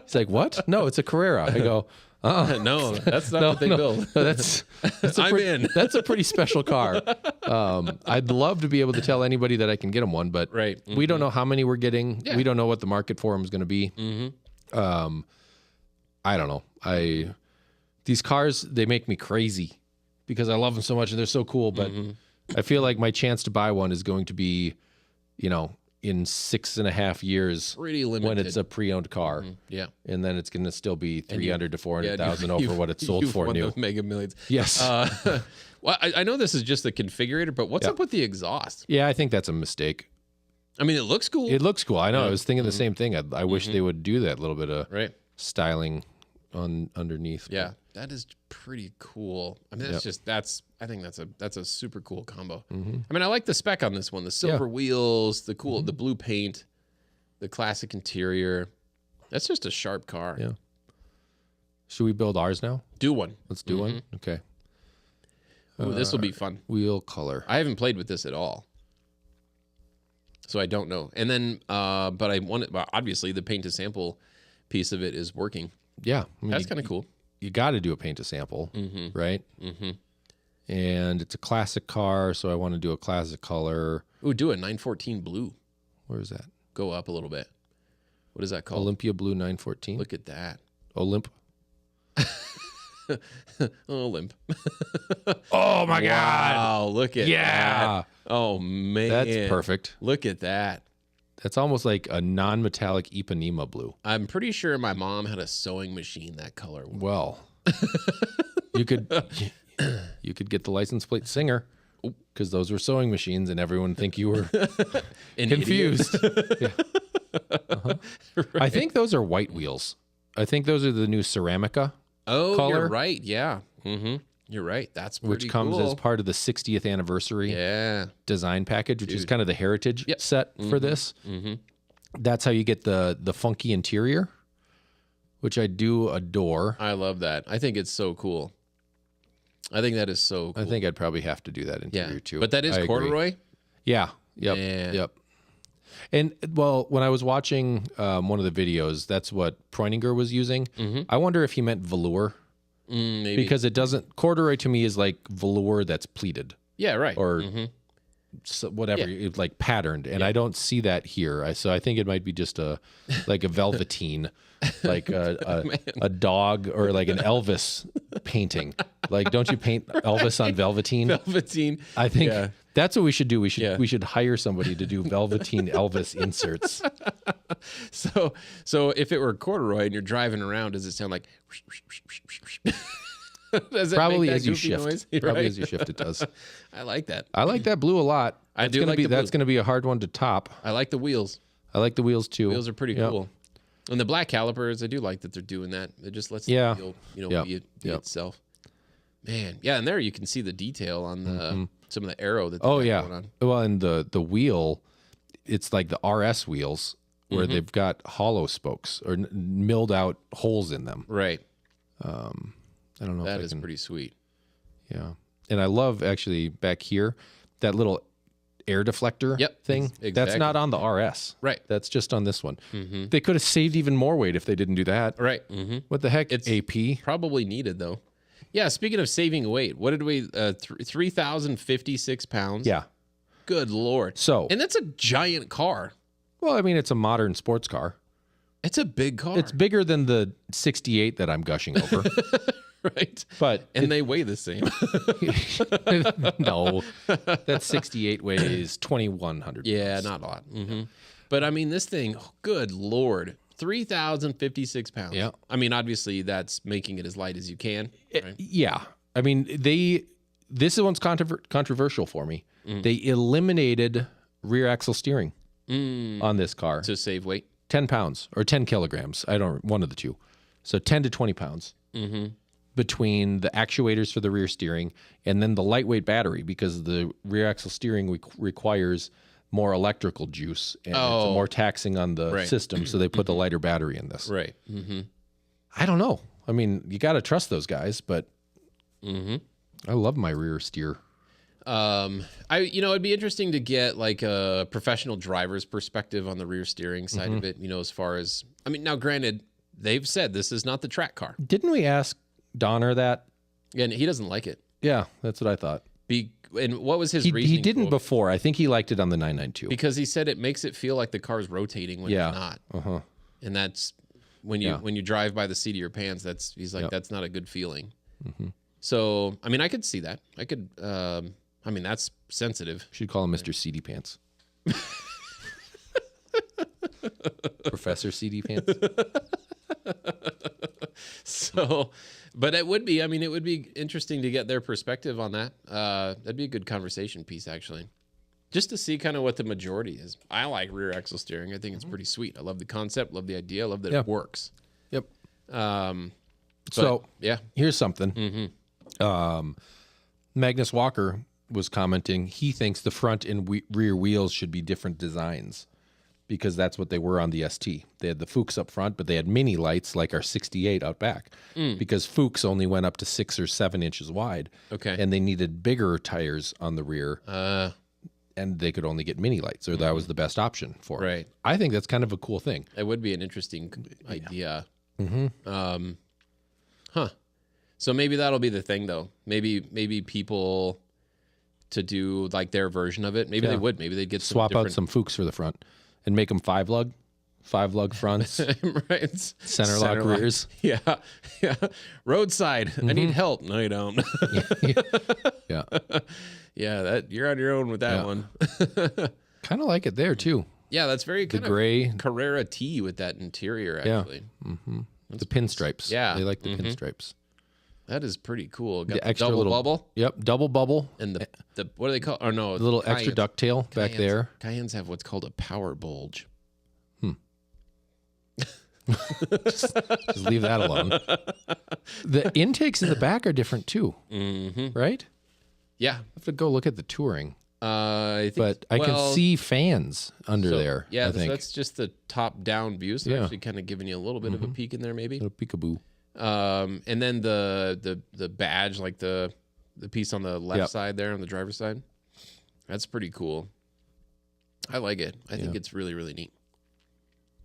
Speaker 3: He's like, what? No, it's a Carrera. I go,
Speaker 4: No, that's not what they build.
Speaker 3: no, that's
Speaker 4: I'm in.
Speaker 3: That's a pretty special car. I'd love to be able to tell anybody that I can get them one, but
Speaker 4: Right.
Speaker 3: we don't know how many we're getting.
Speaker 4: Yeah.
Speaker 3: We don't know what the market for them is going to be. I don't know. These cars, they make me crazy because I love them so much and they're so cool. But I feel like my chance to buy one is going to be, in 6.5 years
Speaker 4: Pretty limited.
Speaker 3: when it's a pre-owned car.
Speaker 4: Yeah.
Speaker 3: And then it's going to still be 300 to
Speaker 4: Yeah,
Speaker 3: 400,000 over what it's sold
Speaker 4: you've
Speaker 3: for
Speaker 4: won
Speaker 3: new.
Speaker 4: those Mega Millions.
Speaker 3: Yes.
Speaker 4: Well, I know this is just the configurator, but what's up with the exhaust?
Speaker 3: Yeah, I think that's a mistake.
Speaker 4: I mean, it looks cool.
Speaker 3: It looks cool. I know. I was thinking the same thing. I wish they would do that little bit of
Speaker 4: right.
Speaker 3: styling on underneath.
Speaker 4: Yeah, that is pretty cool. I mean, I think that's a super cool combo. I mean, I like the spec on this one: the silver wheels, the blue paint, the classic interior. That's just a sharp car.
Speaker 3: Yeah. Should we build ours now?
Speaker 4: Do one.
Speaker 3: Let's do one. Okay.
Speaker 4: Ooh, this will be fun.
Speaker 3: Wheel color.
Speaker 4: I haven't played with this at all, so I don't know. And then, but I want it. Well, obviously, the paint to sample piece of it is working.
Speaker 3: Yeah. I mean,
Speaker 4: That's kind of cool.
Speaker 3: You got to do a paint to sample, right? And it's a classic car, so I want to do a classic color.
Speaker 4: Ooh, do a 914 blue.
Speaker 3: Where is that?
Speaker 4: Go up a little bit. What is that called?
Speaker 3: Olympia Blue 914.
Speaker 4: Look at that.
Speaker 3: Olymp.
Speaker 4: Olymp.
Speaker 3: Oh my
Speaker 4: Wow, look at that.
Speaker 3: Yeah.
Speaker 4: Oh man,
Speaker 3: That's perfect.
Speaker 4: Look at that.
Speaker 3: That's almost like a non-metallic Ipanema blue.
Speaker 4: I'm pretty sure my mom had a sewing machine that color.
Speaker 3: Well, you could get the license plate Singer, because those were sewing machines, and everyone would think you were
Speaker 4: An
Speaker 3: confused. Yeah. I think those are white wheels. I think those are the new Ceramica,
Speaker 4: Oh,
Speaker 3: color.
Speaker 4: you're right. Yeah. Mm-hmm. You're right. That's pretty
Speaker 3: which comes
Speaker 4: cool.
Speaker 3: as part of the 60th anniversary
Speaker 4: Yeah.
Speaker 3: design package, which is kind of the heritage
Speaker 4: Yep.
Speaker 3: set for this. That's how you get the funky interior, which I do adore.
Speaker 4: I love that. I think it's so cool. I think that is so cool.
Speaker 3: I think I'd probably have to do that
Speaker 4: yeah.
Speaker 3: interior too.
Speaker 4: But that is
Speaker 3: I agree.
Speaker 4: corduroy?
Speaker 3: Yeah. Yep.
Speaker 4: Yeah.
Speaker 3: Yep. And well, when I was watching one of the videos, that's what Preuninger was using. I wonder if he meant velour,
Speaker 4: Maybe.
Speaker 3: because it doesn't. Corduroy to me is like velour that's pleated
Speaker 4: yeah, right.
Speaker 3: or whatever, like patterned, and I don't see that here. So I think it might be just like a velveteen, like a dog or like an Elvis painting. Like, don't you paint Elvis on velveteen?
Speaker 4: Velveteen.
Speaker 3: I think
Speaker 4: Yeah.
Speaker 3: that's what we should do. We should
Speaker 4: Yeah.
Speaker 3: we should hire somebody to do velveteen Elvis inserts.
Speaker 4: So if it were corduroy and you're driving around, does it sound like does it
Speaker 3: Probably
Speaker 4: make that
Speaker 3: as you
Speaker 4: goofy
Speaker 3: shift.
Speaker 4: noise?
Speaker 3: Probably
Speaker 4: Right?
Speaker 3: as you shift, it does.
Speaker 4: I like that.
Speaker 3: I like that blue a lot.
Speaker 4: I do
Speaker 3: Gonna
Speaker 4: like
Speaker 3: be,
Speaker 4: the blue.
Speaker 3: That's going to be a hard one to top.
Speaker 4: I like the wheels.
Speaker 3: I like the wheels too.
Speaker 4: Wheels are pretty
Speaker 3: Yep.
Speaker 4: cool. And the black calipers, I do like that they're doing that. It just lets
Speaker 3: Yeah.
Speaker 4: the wheel,
Speaker 3: Yep.
Speaker 4: be
Speaker 3: Yep.
Speaker 4: itself. Man, yeah, and there you can see the detail on the some of the arrow that they
Speaker 3: Oh
Speaker 4: got
Speaker 3: yeah.
Speaker 4: going on.
Speaker 3: Well, and the wheel, it's like the RS wheels where they've got hollow spokes or milled out holes in them.
Speaker 4: Right.
Speaker 3: I don't know
Speaker 4: That
Speaker 3: if I
Speaker 4: is
Speaker 3: can.
Speaker 4: pretty sweet.
Speaker 3: Yeah. And I love actually back here that little air deflector
Speaker 4: Yep,
Speaker 3: thing.
Speaker 4: exactly.
Speaker 3: That's not on the RS.
Speaker 4: Right.
Speaker 3: That's just on this one. They could have saved even more weight if they didn't do that.
Speaker 4: Right. Mm-hmm.
Speaker 3: What the heck?
Speaker 4: It's-
Speaker 3: AP.
Speaker 4: Probably needed though. Yeah. Speaking of saving weight, what did we? 3,056 pounds.
Speaker 3: Yeah.
Speaker 4: Good Lord.
Speaker 3: So,
Speaker 4: And that's a giant car.
Speaker 3: well, I mean, it's a modern sports car.
Speaker 4: It's a big car.
Speaker 3: It's bigger than the 68 that I'm gushing over.
Speaker 4: right.
Speaker 3: But
Speaker 4: And they weigh the same.
Speaker 3: no, that 68 weighs 2,100.
Speaker 4: Yeah,
Speaker 3: pounds.
Speaker 4: not a lot. But I mean, this thing, good Lord, 3,056 pounds.
Speaker 3: Yeah.
Speaker 4: I mean, obviously, that's making it as light as you can. Right?
Speaker 3: Yeah. I mean, this one's controversial for me. They eliminated rear axle steering on this car.
Speaker 4: To save weight.
Speaker 3: 10 pounds or 10 kilograms. One of the two. So 10 to 20 pounds between the actuators for the rear steering and then the lightweight battery, because the rear axle steering requires more electrical juice and it's more taxing on the
Speaker 4: Right.
Speaker 3: system. So they put the lighter battery in this.
Speaker 4: Right.
Speaker 3: I don't know. I mean, you got to trust those guys, but I love my rear steer.
Speaker 4: It'd be interesting to get like a professional driver's perspective on the rear steering side of it, as far as, I mean, now granted, they've said this is not the track car.
Speaker 3: Didn't we ask Donner that?
Speaker 4: And he doesn't like it.
Speaker 3: Yeah, that's what I thought.
Speaker 4: And what was his
Speaker 3: He
Speaker 4: reasoning?
Speaker 3: didn't
Speaker 4: for-
Speaker 3: before. I think he liked it on the 992.
Speaker 4: because he said it makes it feel like the car's rotating when
Speaker 3: Yeah.
Speaker 4: it's not.
Speaker 3: Uh-huh.
Speaker 4: And that's when you
Speaker 3: Yeah.
Speaker 4: when you drive by the seat of your pants, he's like,
Speaker 3: Yep.
Speaker 4: that's not a good feeling. So I mean, I could see that. I could I mean, that's sensitive.
Speaker 3: Should call him Mr. CD Pants. Professor CD Pants.
Speaker 4: So but it would be interesting to get their perspective on that. That'd be a good conversation piece, actually. Just to see kind of what the majority is. I like rear axle steering. I think it's pretty sweet. I love the concept, love the idea, love that
Speaker 3: Yeah.
Speaker 4: it works.
Speaker 3: Yep.
Speaker 4: But,
Speaker 3: So
Speaker 4: yeah.
Speaker 3: here's something. Magnus Walker was commenting. He thinks the front and rear wheels should be different designs because that's what they were on the ST. They had the Fuchs up front, but they had mini lights like our 68 out back because Fuchs only went up to 6 or 7 inches wide.
Speaker 4: Okay.
Speaker 3: And they needed bigger tires on the rear. And they could only get mini lights, or that was the best option for it.
Speaker 4: Right.
Speaker 3: I think that's kind of a cool thing.
Speaker 4: It would be an interesting idea. So maybe that'll be the thing, though. Maybe people to do like their version of it. Maybe they would. Maybe they'd get some
Speaker 3: Swap out
Speaker 4: different...
Speaker 3: some Fuchs for the front and make them 5-lug fronts,
Speaker 4: right.
Speaker 3: center lock rears.
Speaker 4: Yeah. Yeah. Roadside. I need help. No, you don't.
Speaker 3: Yeah.
Speaker 4: Yeah, that you're on your own with that
Speaker 3: Yeah.
Speaker 4: one.
Speaker 3: Kind of like it there too.
Speaker 4: Yeah, that's very
Speaker 3: The
Speaker 4: kind
Speaker 3: gray,
Speaker 4: of Carrera T with that interior.
Speaker 3: Yeah.
Speaker 4: Actually,
Speaker 3: the pinstripes.
Speaker 4: Yeah.
Speaker 3: They like the pinstripes.
Speaker 4: that is pretty cool. Got
Speaker 3: The extra
Speaker 4: double
Speaker 3: little
Speaker 4: bubble
Speaker 3: Yep, double bubble.
Speaker 4: and the what do they call? Or no,
Speaker 3: The little extra
Speaker 4: Cayennes.
Speaker 3: ducktail back
Speaker 4: Cayennes-
Speaker 3: there.
Speaker 4: Cayennes have what's called a power bulge.
Speaker 3: Just leave that alone. The intakes in the back are different too, right?
Speaker 4: Yeah,
Speaker 3: I have to go look at the touring,
Speaker 4: I think.
Speaker 3: but I can see fans under
Speaker 4: so,
Speaker 3: there.
Speaker 4: Yeah,
Speaker 3: I think.
Speaker 4: that's just the top-down view. So
Speaker 3: Yeah.
Speaker 4: actually, kind of giving you a little bit of a peek in there, maybe.
Speaker 3: Little peekaboo.
Speaker 4: And then the badge, like the piece on the left
Speaker 3: Yep.
Speaker 4: side there on the driver's side, that's pretty cool. I like it. I think it's really, really neat.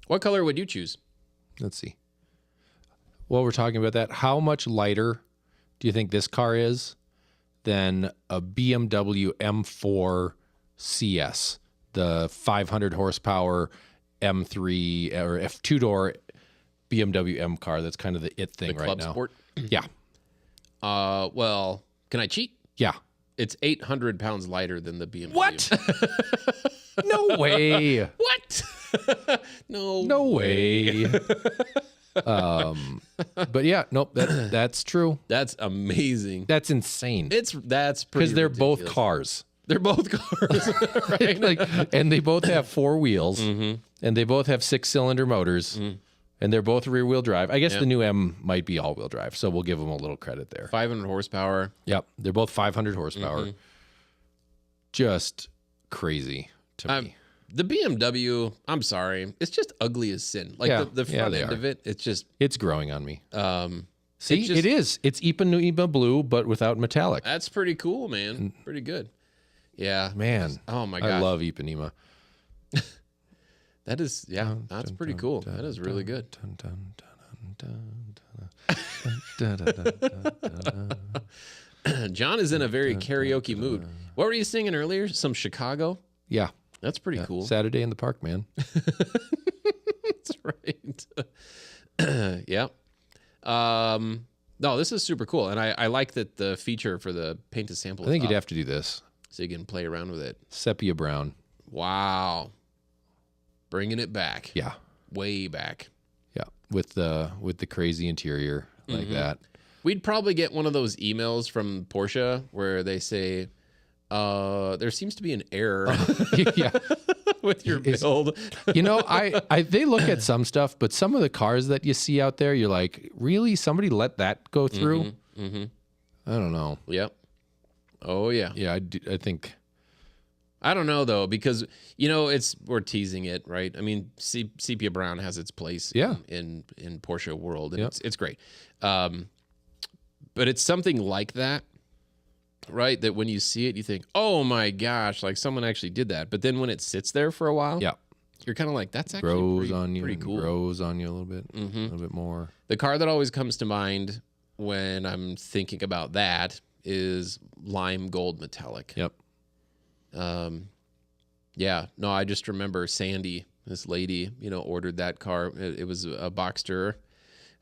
Speaker 4: What color would you choose?
Speaker 3: Let's see. While we're talking about that, how much lighter do you think this car is than a BMW M4 CS, the 500 horsepower M3 or F2-door BMW M car? That's kind of the it thing
Speaker 4: The
Speaker 3: right
Speaker 4: Club
Speaker 3: now.
Speaker 4: Sport?
Speaker 3: Yeah,
Speaker 4: Well, can I cheat?
Speaker 3: yeah.
Speaker 4: It's 800 pounds lighter than the BMW.
Speaker 3: What? No way.
Speaker 4: What? No.
Speaker 3: No way. But yeah, nope. That's true.
Speaker 4: That's amazing.
Speaker 3: That's insane.
Speaker 4: That's pretty
Speaker 3: Because they're both
Speaker 4: ridiculous.
Speaker 3: cars.
Speaker 4: They're both cars, right?
Speaker 3: Like, and they both have four wheels, and they both have 6-cylinder motors, and they're both rear-wheel drive. I guess the new M might be all-wheel drive, so we'll give them a little credit there.
Speaker 4: 500 horsepower.
Speaker 3: Yep, they're both 500 horsepower. Just crazy to me.
Speaker 4: The BMW, I'm sorry, it's just ugly as sin. Like
Speaker 3: Yeah,
Speaker 4: the
Speaker 3: yeah,
Speaker 4: front
Speaker 3: they
Speaker 4: end
Speaker 3: are.
Speaker 4: of it, it's just
Speaker 3: It's growing on me. See,
Speaker 4: it's just-
Speaker 3: it is. It's Ipanema blue, but without metallic.
Speaker 4: that's pretty cool, man. Pretty good. Yeah.
Speaker 3: Man,
Speaker 4: Oh my gosh.
Speaker 3: I love Ipanema.
Speaker 4: That is that's pretty cool. That is really good.
Speaker 3: Dun, dun, dun, dun, dun, dun, dun, dun.
Speaker 4: John is in a very karaoke mood. What were you singing earlier? Some Chicago?
Speaker 3: Yeah,
Speaker 4: That's pretty cool.
Speaker 3: Saturday in the park, man.
Speaker 4: That's right. Yeah. No, this is super cool. And I like that the feature for the painted sample.
Speaker 3: I think
Speaker 4: is
Speaker 3: you'd
Speaker 4: up,
Speaker 3: have to do this.
Speaker 4: so you can play around with it.
Speaker 3: Sepia brown.
Speaker 4: Wow. Bringing it back.
Speaker 3: Yeah,
Speaker 4: Way back.
Speaker 3: yeah. With the crazy interior like that.
Speaker 4: We'd probably get one of those emails from Porsche where they say, there seems to be an error
Speaker 3: Yeah.
Speaker 4: with your build.
Speaker 3: You know, I they look at some stuff, but some of the cars that you see out there, you're like, really? Somebody let that go through? I don't know.
Speaker 4: Yep. Oh, yeah.
Speaker 3: Yeah, I think.
Speaker 4: I don't know, though, because, we're teasing it, right? I mean, Sepia Brown has its place
Speaker 3: Yeah.
Speaker 4: in Porsche world, and
Speaker 3: Yep.
Speaker 4: it's great. But it's something like that, right? That when you see it, you think, oh my gosh, like someone actually did that. But then when it sits there for a while,
Speaker 3: Yeah,
Speaker 4: you're kind of like, that's actually
Speaker 3: grows on you,
Speaker 4: pretty
Speaker 3: and
Speaker 4: cool.
Speaker 3: grows on you a little bit, a little bit more.
Speaker 4: The car that always comes to mind when I'm thinking about that is lime gold metallic.
Speaker 3: Yep.
Speaker 4: Yeah, no, I just remember Sandy, this lady, ordered that car. It was a Boxster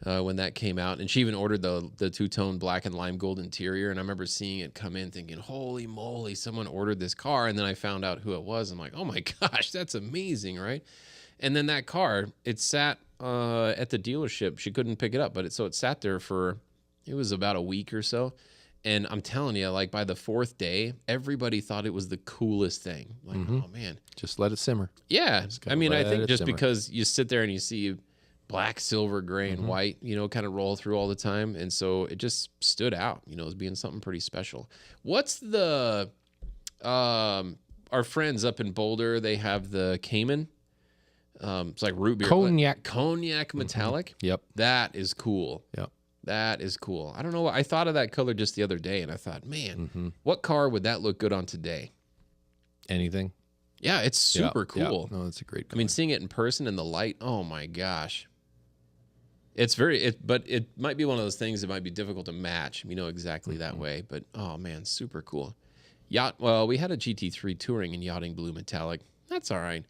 Speaker 4: when that came out, and she even ordered the two-tone black and lime gold interior. And I remember seeing it come in, thinking, "Holy moly, someone ordered this car!" And then I found out who it was. I'm like, "Oh my gosh, that's amazing, right?" And then that car, it sat at the dealership. She couldn't pick it up, but it sat there for it was about a week or so. And I'm telling you, like by the fourth day, everybody thought it was the coolest thing. Like, oh man,
Speaker 3: Just let it simmer.
Speaker 4: yeah. I mean, I
Speaker 3: let
Speaker 4: think
Speaker 3: it
Speaker 4: just
Speaker 3: simmer.
Speaker 4: because you sit there and you see black, silver, gray,
Speaker 3: Mm-hmm.
Speaker 4: and white, kind of roll through all the time, and so it just stood out, as being something pretty special. What's the our friends up in Boulder? They have the Cayman. It's like root beer, cognac metallic.
Speaker 3: Yep.
Speaker 4: That is cool.
Speaker 3: Yep.
Speaker 4: That is cool. I don't know. I thought of that color just the other day, and I thought, man, what car would that look good on today?
Speaker 3: Anything.
Speaker 4: Yeah, it's
Speaker 3: Yeah,
Speaker 4: super
Speaker 3: yeah.
Speaker 4: cool.
Speaker 3: No, that's a great.
Speaker 4: I mean, seeing it in person in the light, oh my gosh. But it might be one of those things that might be difficult to match, exactly that way. But oh man, super cool. Well, we had a GT3 touring in yachting blue metallic. That's all right.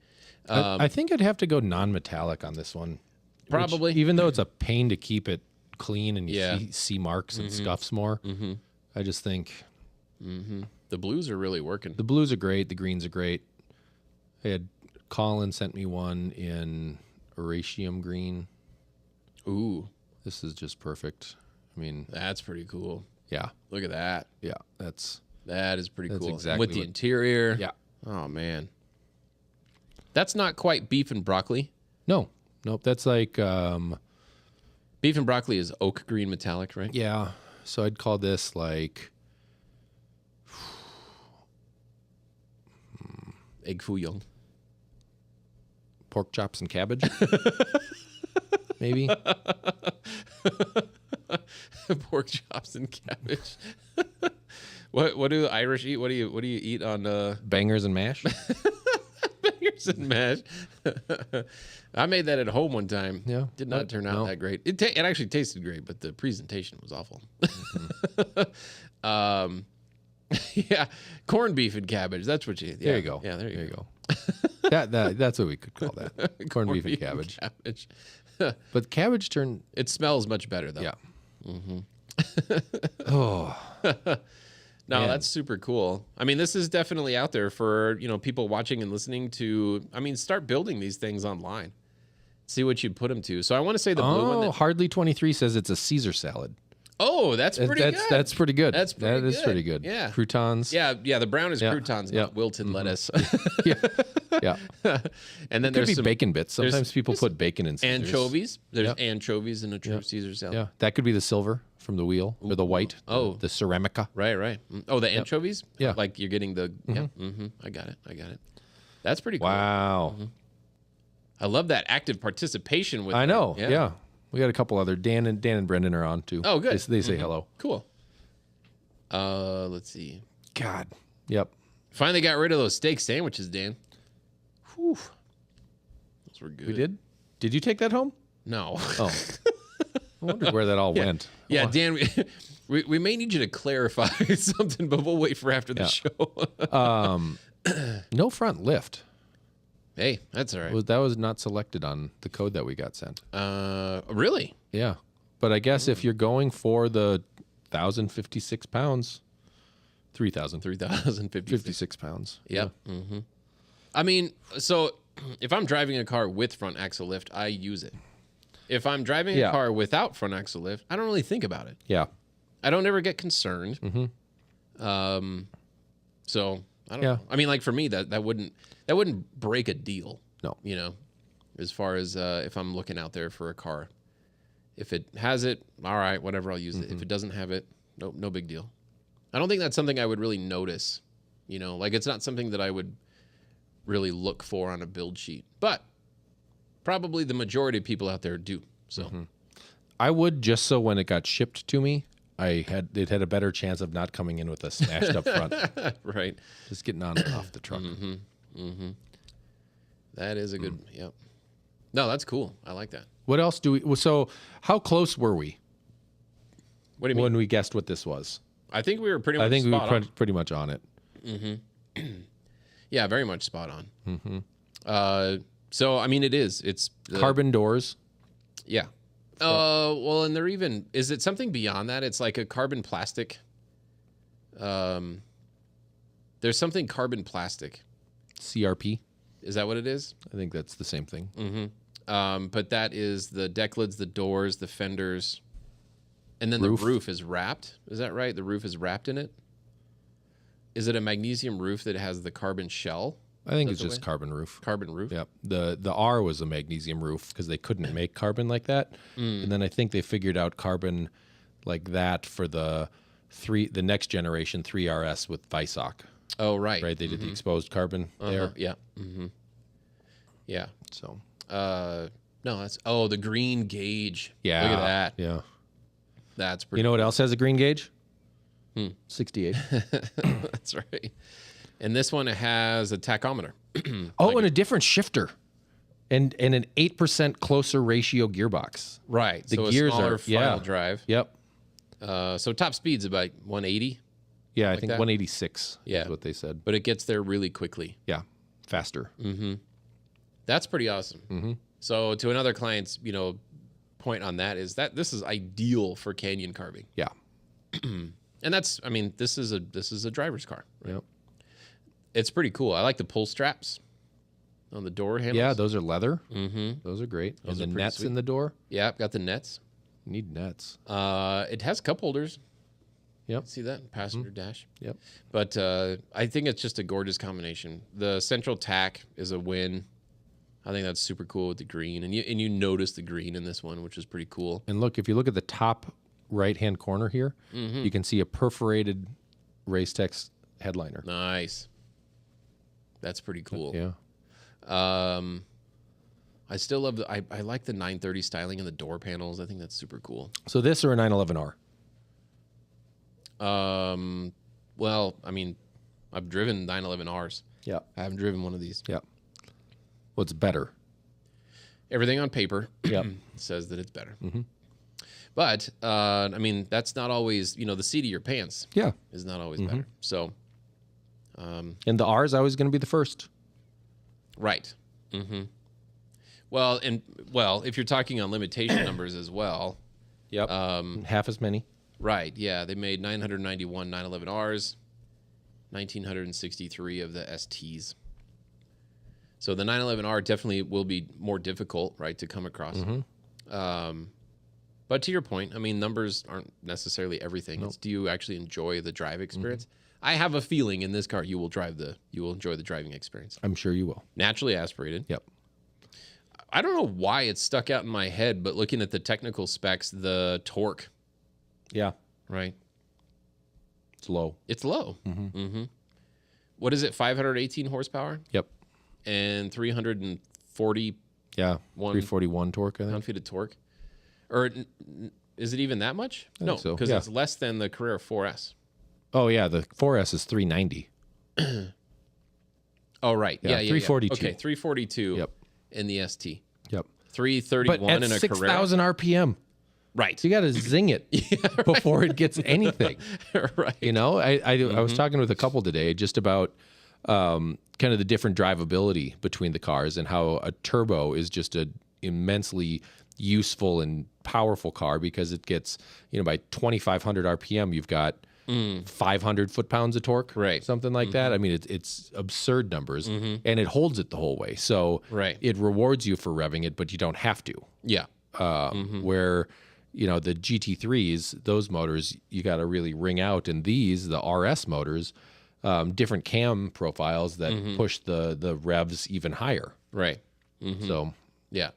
Speaker 3: I think I'd have to go non-metallic on this one.
Speaker 4: Probably.
Speaker 3: Even though it's a pain to keep it clean and you
Speaker 4: Yeah.
Speaker 3: see marks and scuffs more. I just think
Speaker 4: The blues are really working.
Speaker 3: The blues are great. The greens are great. I had Colin sent me one in Oratium green.
Speaker 4: Ooh,
Speaker 3: This is just perfect. I mean,
Speaker 4: that's pretty cool.
Speaker 3: yeah,
Speaker 4: Look at that.
Speaker 3: yeah. That's
Speaker 4: That is pretty
Speaker 3: That's
Speaker 4: cool.
Speaker 3: exactly
Speaker 4: With the
Speaker 3: what-
Speaker 4: interior.
Speaker 3: yeah.
Speaker 4: Oh man. That's not quite beef and broccoli.
Speaker 3: No, nope. That's like
Speaker 4: Beef and broccoli is oak green metallic, right?
Speaker 3: yeah. So I'd call this like
Speaker 4: Egg foo young.
Speaker 3: pork chops and cabbage, maybe.
Speaker 4: Pork chops and cabbage. What do the Irish eat? What do you eat on
Speaker 3: Bangers and mash.
Speaker 4: bangers and mash? I made that at home one time.
Speaker 3: Yeah.
Speaker 4: Did not turn out
Speaker 3: No.
Speaker 4: that great. It actually tasted great, but the presentation was awful. Yeah, corned beef and cabbage. That's what you. Yeah,
Speaker 3: There you go.
Speaker 4: Yeah, there you
Speaker 3: go. That's what we could call that. Corned beef and cabbage.
Speaker 4: cabbage.
Speaker 3: But cabbage turned.
Speaker 4: It smells much better though.
Speaker 3: Yeah. Oh,
Speaker 4: No,
Speaker 3: Man.
Speaker 4: that's super cool. I mean, this is definitely out there for, people watching and listening to, start building these things online. See what you'd put them to. So I want to say the blue one.
Speaker 3: Hardly 23 says it's a Caesar salad.
Speaker 4: That's pretty good.
Speaker 3: That's pretty good.
Speaker 4: That's pretty
Speaker 3: That is
Speaker 4: good.
Speaker 3: pretty good.
Speaker 4: Yeah.
Speaker 3: Croutons.
Speaker 4: Yeah, the brown is
Speaker 3: Yeah.
Speaker 4: croutons,
Speaker 3: Yeah.
Speaker 4: not wilted lettuce.
Speaker 3: Yeah. Yeah.
Speaker 4: And then
Speaker 3: Could
Speaker 4: there's
Speaker 3: be
Speaker 4: some
Speaker 3: bacon bits. Sometimes people put bacon in Caesars.
Speaker 4: anchovies. There's
Speaker 3: Yeah.
Speaker 4: anchovies in a true Caesar salad.
Speaker 3: Yeah. That could be the silver from the wheel or the white.
Speaker 4: Oh.
Speaker 3: The ceramica.
Speaker 4: Right. Oh, the anchovies?
Speaker 3: Yeah.
Speaker 4: Like you're getting the. Yeah. I got it. That's pretty cool.
Speaker 3: Wow.
Speaker 4: I love that active participation with
Speaker 3: I know.
Speaker 4: it.
Speaker 3: Yeah. We got a couple other. Dan and Brendan are on too.
Speaker 4: Oh, good.
Speaker 3: They say hello.
Speaker 4: Cool. Let's see.
Speaker 3: God. Yep.
Speaker 4: Finally got rid of those steak sandwiches, Dan. Whew. Those were good.
Speaker 3: We did. Did you take that home?
Speaker 4: No.
Speaker 3: Oh. I wondered where that all went.
Speaker 4: Yeah,
Speaker 3: Oh,
Speaker 4: Dan, we may need you to clarify something, but we'll wait for after the show.
Speaker 3: no front lift.
Speaker 4: Hey, that's all right.
Speaker 3: That was not selected on the code that we got sent.
Speaker 4: Really?
Speaker 3: Yeah. But I guess if you're going for the 1,056 pounds,
Speaker 4: 3,056.
Speaker 3: 56 pounds.
Speaker 4: Yep. Mm-hmm. I mean, so if I'm driving a car with front axle lift, I use it. If I'm driving a
Speaker 3: Yeah.
Speaker 4: car without front axle lift, I don't really think about it.
Speaker 3: Yeah.
Speaker 4: I don't ever get concerned. So I don't know. I mean, like for me, that wouldn't break a deal.
Speaker 3: No.
Speaker 4: As far as if I'm looking out there for a car, if it has it, all right, whatever, I'll use it. If it doesn't have it, no big deal. I don't think that's something I would really notice. Like it's not something that I would really look for on a build sheet, but probably the majority of people out there do. So
Speaker 3: I would, just so when it got shipped to me, it had a better chance of not coming in with a smashed up front.
Speaker 4: right.
Speaker 3: Just getting on and off the truck.
Speaker 4: That is a good, yep. No, that's cool. I like that.
Speaker 3: What else do we? So, how close were we
Speaker 4: What do you mean?
Speaker 3: when we guessed what this was?
Speaker 4: I think we were pretty much
Speaker 3: I think we were
Speaker 4: spot on.
Speaker 3: pretty much on it.
Speaker 4: Yeah, very much spot on. So, I mean, it is. It's the,
Speaker 3: Carbon doors.
Speaker 4: Yeah. Well, and they're even, is it something beyond that? It's like a carbon plastic. There's something carbon plastic.
Speaker 3: CRP.
Speaker 4: Is that what it is?
Speaker 3: I think that's the same thing.
Speaker 4: But that is the deck lids, the doors, the fenders, and then
Speaker 3: Roof.
Speaker 4: the roof is wrapped. Is that right? The roof is wrapped in it? Is it a magnesium roof that has the carbon shell?
Speaker 3: I think
Speaker 4: That's
Speaker 3: it's
Speaker 4: the
Speaker 3: just
Speaker 4: way?
Speaker 3: carbon roof.
Speaker 4: Carbon roof?
Speaker 3: Yep. The R was a magnesium roof because they couldn't make carbon like that. And then I think they figured out carbon like that for the next generation 3RS with Visoc.
Speaker 4: Oh, right.
Speaker 3: Right? They did the exposed carbon there.
Speaker 4: Yeah. Mm-hmm. Yeah.
Speaker 3: So
Speaker 4: No, that's, the green gauge.
Speaker 3: yeah.
Speaker 4: Look at that.
Speaker 3: Yeah.
Speaker 4: That's pretty
Speaker 3: You know what else has a green gauge? 68.
Speaker 4: That's right. And this one has a tachometer.
Speaker 3: Oh, and a different shifter. And an 8% closer ratio gearbox.
Speaker 4: Right.
Speaker 3: The
Speaker 4: so
Speaker 3: gears
Speaker 4: a smaller
Speaker 3: are
Speaker 4: final drive.
Speaker 3: Yep.
Speaker 4: So top speed's about 180,
Speaker 3: Yeah, I think
Speaker 4: that?
Speaker 3: 186
Speaker 4: Yeah.
Speaker 3: is what they said.
Speaker 4: but it gets there really quickly.
Speaker 3: Yeah. Faster.
Speaker 4: That's pretty awesome. So to another client's, point on that is that this is ideal for canyon carving.
Speaker 3: Yeah.
Speaker 4: And And that's, I mean, this is a driver's car. Right?
Speaker 3: Yep.
Speaker 4: It's pretty cool. I like the pull straps on the door handles.
Speaker 3: Yeah, those are leather. Mm-hmm. Those are great.
Speaker 4: Those
Speaker 3: and
Speaker 4: are
Speaker 3: the
Speaker 4: pretty
Speaker 3: nets
Speaker 4: sweet.
Speaker 3: in the door.
Speaker 4: Yeah, got the nets.
Speaker 3: You need nets.
Speaker 4: It has cup holders.
Speaker 3: Yep.
Speaker 4: See that? Passenger dash.
Speaker 3: Yep.
Speaker 4: But I think it's just a gorgeous combination. The central tack is a win. I think that's super cool with the green. And you notice the green in this one, which is pretty cool.
Speaker 3: And look, if you look at the top right-hand corner here,
Speaker 4: Mm-hmm.
Speaker 3: you can see a perforated Racetex headliner.
Speaker 4: Nice. That's pretty cool.
Speaker 3: Yeah.
Speaker 4: I still love I like the 930 styling in the door panels. I think that's super cool.
Speaker 3: So this or a 911R?
Speaker 4: Well, I mean, I've driven 911Rs.
Speaker 3: Yeah.
Speaker 4: I haven't driven one of these.
Speaker 3: Yeah. What's better?
Speaker 4: Everything on paper
Speaker 3: Yep.
Speaker 4: says that it's better. Mm-hmm. But, I mean, that's not always, the seat of your pants
Speaker 3: Yeah.
Speaker 4: is not always better. So,
Speaker 3: And the R is always going to be the first.
Speaker 4: right. Mm-hmm. Well, if you're talking on limitation numbers as well,
Speaker 3: Yep. Half as many.
Speaker 4: right, yeah, they made 991 911Rs, 1,963 of the STs. So the 911R definitely will be more difficult, right, to come across. But to your point, I mean, numbers aren't necessarily everything. It's, do you actually enjoy the drive experience? I have a feeling in this car you will enjoy the driving experience.
Speaker 3: I'm sure you will.
Speaker 4: Naturally aspirated.
Speaker 3: Yep.
Speaker 4: I don't know why it stuck out in my head, but looking at the technical specs, the torque,
Speaker 3: Yeah.
Speaker 4: right?
Speaker 3: It's low.
Speaker 4: It's low. Mm-hmm. What is it? 518 horsepower
Speaker 3: Yep.
Speaker 4: and 340
Speaker 3: Yeah. 341 torque, I think.
Speaker 4: pound-feet of torque. Or is it even that much? No,
Speaker 3: think so,
Speaker 4: because
Speaker 3: yeah.
Speaker 4: it's less than the Carrera 4S.
Speaker 3: Oh, yeah. The 4S is 390.
Speaker 4: Oh, right.
Speaker 3: Yeah,
Speaker 4: Yeah.
Speaker 3: 342.
Speaker 4: Okay, 342
Speaker 3: Yep.
Speaker 4: in the ST.
Speaker 3: Yep.
Speaker 4: 331
Speaker 3: But at
Speaker 4: in a
Speaker 3: 6,000 RPM.
Speaker 4: Right.
Speaker 3: So you got to zing it before it gets anything.
Speaker 4: right.
Speaker 3: You know, I was talking with a couple today just about kind of the different drivability between the cars and how a turbo is just a immensely useful and powerful car because it gets, by 2,500 RPM, you've got 500 foot-pounds of torque,
Speaker 4: Right.
Speaker 3: something like that. I mean, it's absurd numbers, and it holds it the whole way. So
Speaker 4: Right.
Speaker 3: it rewards you for revving it, but you don't have to.
Speaker 4: Yeah.
Speaker 3: Where the GT3s, those motors you got to really wring out, and these, the RS motors, different cam profiles that push the revs even higher.
Speaker 4: Right.
Speaker 3: So
Speaker 4: Yeah.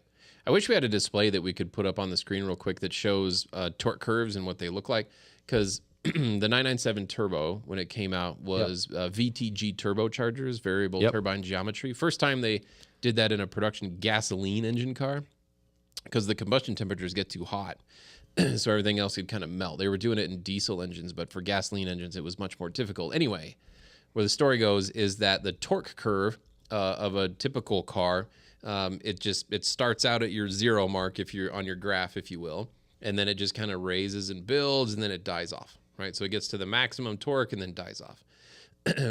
Speaker 4: I wish we had a display that we could put up on the screen real quick that shows torque curves and what they look like. Because the 997 Turbo, when it came out, was VTG turbochargers, variable turbine geometry. First time they did that in a production gasoline engine car because the combustion temperatures get too hot. So everything else could kind of melt. They were doing it in diesel engines, but for gasoline engines, it was much more difficult. Anyway, where the story goes is that the torque curve of a typical car, it starts out at your zero mark if you're on your graph, if you will, and then it just kind of raises and builds, and then it dies off, right? So it gets to the maximum torque and then dies off.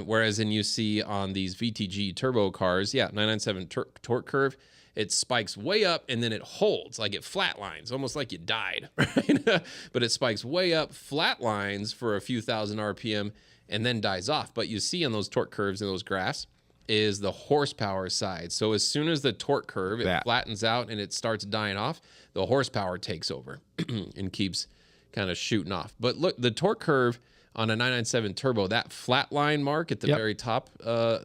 Speaker 4: Whereas then you see on these VTG turbo cars, 997 torque curve, it spikes way up and then it holds, like it flatlines, almost like you died, right? But it spikes way up, flatlines for a few thousand RPM, and then dies off. But you see on those torque curves and those graphs is the horsepower side. So as soon as the torque curve, it flattens out and it starts dying off, the horsepower takes over and keeps kind of shooting off. But look, the torque curve on a 997 turbo, that flat line mark at the very top. Oh,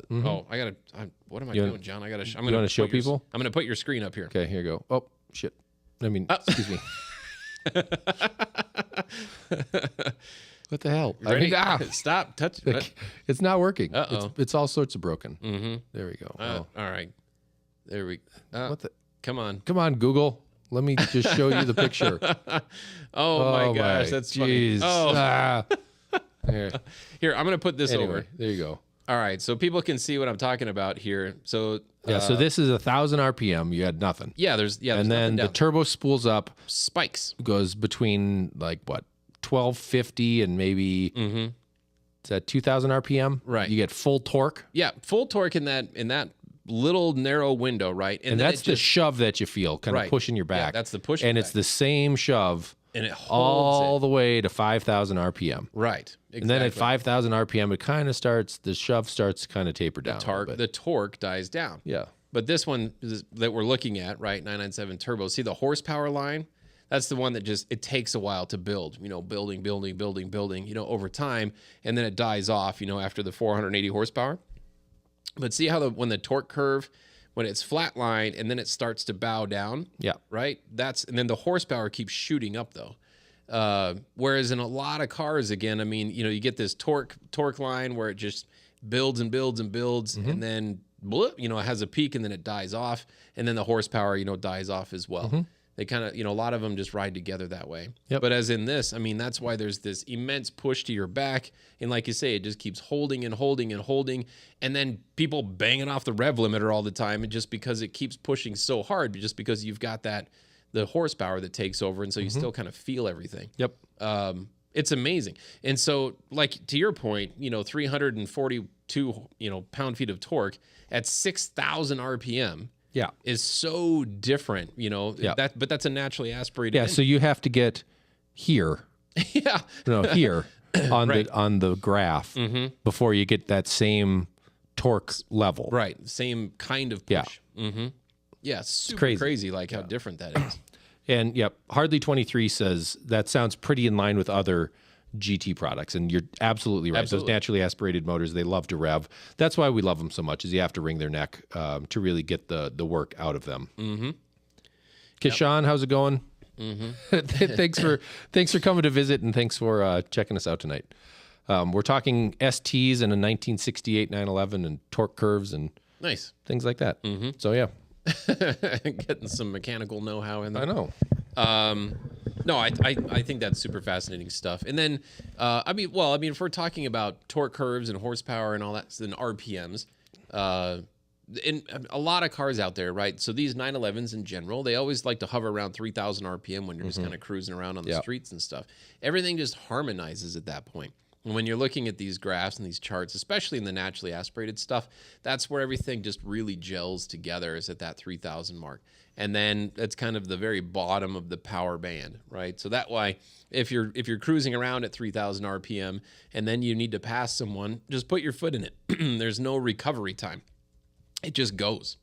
Speaker 4: what am I doing, John? I'm going to
Speaker 3: show people?
Speaker 4: I'm going to put your screen up here.
Speaker 3: okay, here you go. Oh shit! I mean, excuse me. What the hell? I
Speaker 4: Ready?
Speaker 3: mean,
Speaker 4: Stop. Touch it.
Speaker 3: it's not working.
Speaker 4: Uh-oh.
Speaker 3: It's all sorts of broken. There we go.
Speaker 4: All right. There we go.
Speaker 3: What the?
Speaker 4: Come on.
Speaker 3: Come on, Google. Let me just show you the picture.
Speaker 4: Oh my gosh, that's funny.
Speaker 3: jeez.
Speaker 4: Oh,
Speaker 3: Ah. Here.
Speaker 4: here, I'm going to put this
Speaker 3: Anyway,
Speaker 4: over.
Speaker 3: there you go.
Speaker 4: All right, so people can see what I'm talking about here. So
Speaker 3: Yeah. So this is 1,000 RPM. You had nothing.
Speaker 4: there's
Speaker 3: And then the turbo spools up,
Speaker 4: spikes.
Speaker 3: goes between like what, 1,250 and maybe is that 2,000 RPM?
Speaker 4: Right.
Speaker 3: You get full torque,
Speaker 4: Yeah, full torque in that little narrow window, right?
Speaker 3: and
Speaker 4: then
Speaker 3: that's
Speaker 4: it
Speaker 3: the
Speaker 4: just-
Speaker 3: shove that you feel, kind
Speaker 4: Right.
Speaker 3: of pushing your
Speaker 4: Yeah,
Speaker 3: back.
Speaker 4: that's the push
Speaker 3: and
Speaker 4: back.
Speaker 3: it's the same shove
Speaker 4: And it holds
Speaker 3: all
Speaker 4: it.
Speaker 3: the way to 5,000 RPM.
Speaker 4: Right. Exactly.
Speaker 3: And then at 5,000 RPM, it kind of starts, the shove starts to kind of taper down.
Speaker 4: the torque dies down.
Speaker 3: Yeah.
Speaker 4: But this one that we're looking at, right, 997 turbo, see the horsepower line? That's the one that just, it takes a while to build, building, over time. And then it dies off, after the 480 horsepower. But see how when the torque curve, when it's flatline and then it starts to bow down?
Speaker 3: Yeah.
Speaker 4: Right? And then the horsepower keeps shooting up though. Whereas in a lot of cars, again, I mean, you get this torque line where it just builds and builds and builds, and then it has a peak and then it dies off, and then the horsepower, dies off as well. They kind of, a lot of them just ride together that way.
Speaker 3: Yep.
Speaker 4: But as in this, I mean, that's why there's this immense push to your back. And like you say, it just keeps holding and holding and holding. And then people banging off the rev limiter all the time just because it keeps pushing so hard, just because you've got the horsepower that takes over. And so you still kind of feel everything.
Speaker 3: Yep.
Speaker 4: It's amazing. And so, like, to your point, 342, pound-feet of torque at 6,000 RPM.
Speaker 3: Yeah.
Speaker 4: Is so different,
Speaker 3: Yeah.
Speaker 4: but that's a naturally aspirated.
Speaker 3: Yeah. So you have to get here,
Speaker 4: yeah,
Speaker 3: here on
Speaker 4: Right.
Speaker 3: on the graph before you get that same torque level.
Speaker 4: right. Same kind of push.
Speaker 3: Yeah.
Speaker 4: Yeah, super
Speaker 3: crazy.
Speaker 4: crazy like how different that is.
Speaker 3: And yep, Hardly 23 says that sounds pretty in line with other GT products, and you're absolutely right.
Speaker 4: Absolutely.
Speaker 3: Those naturally aspirated motors, they love to rev. That's why we love them so much, is you have to wring their neck to really get the work out of them. Mm-hmm. Kishan, how's it going? Mm-hmm. thanks for coming to visit, and thanks for checking us out tonight. We're talking STs and a 1968 911 and torque curves and
Speaker 4: Nice.
Speaker 3: things like that. So yeah,
Speaker 4: Getting some mechanical know-how in there.
Speaker 3: I know.
Speaker 4: No, I think that's super fascinating stuff. And then, if we're talking about torque curves and horsepower and all that, then RPMs, in a lot of cars out there, right? So these 911s in general, they always like to hover around 3,000 RPM when you're just kind of cruising around on the streets and stuff. Everything just harmonizes at that point. And when you're looking at these graphs and these charts, especially in the naturally aspirated stuff, that's where everything just really gels together, is at that 3,000 mark. And then that's kind of the very bottom of the power band, right? So that way, if you're cruising around at 3,000 RPM and then you need to pass someone, just put your foot in it. There's no recovery time. It just goes,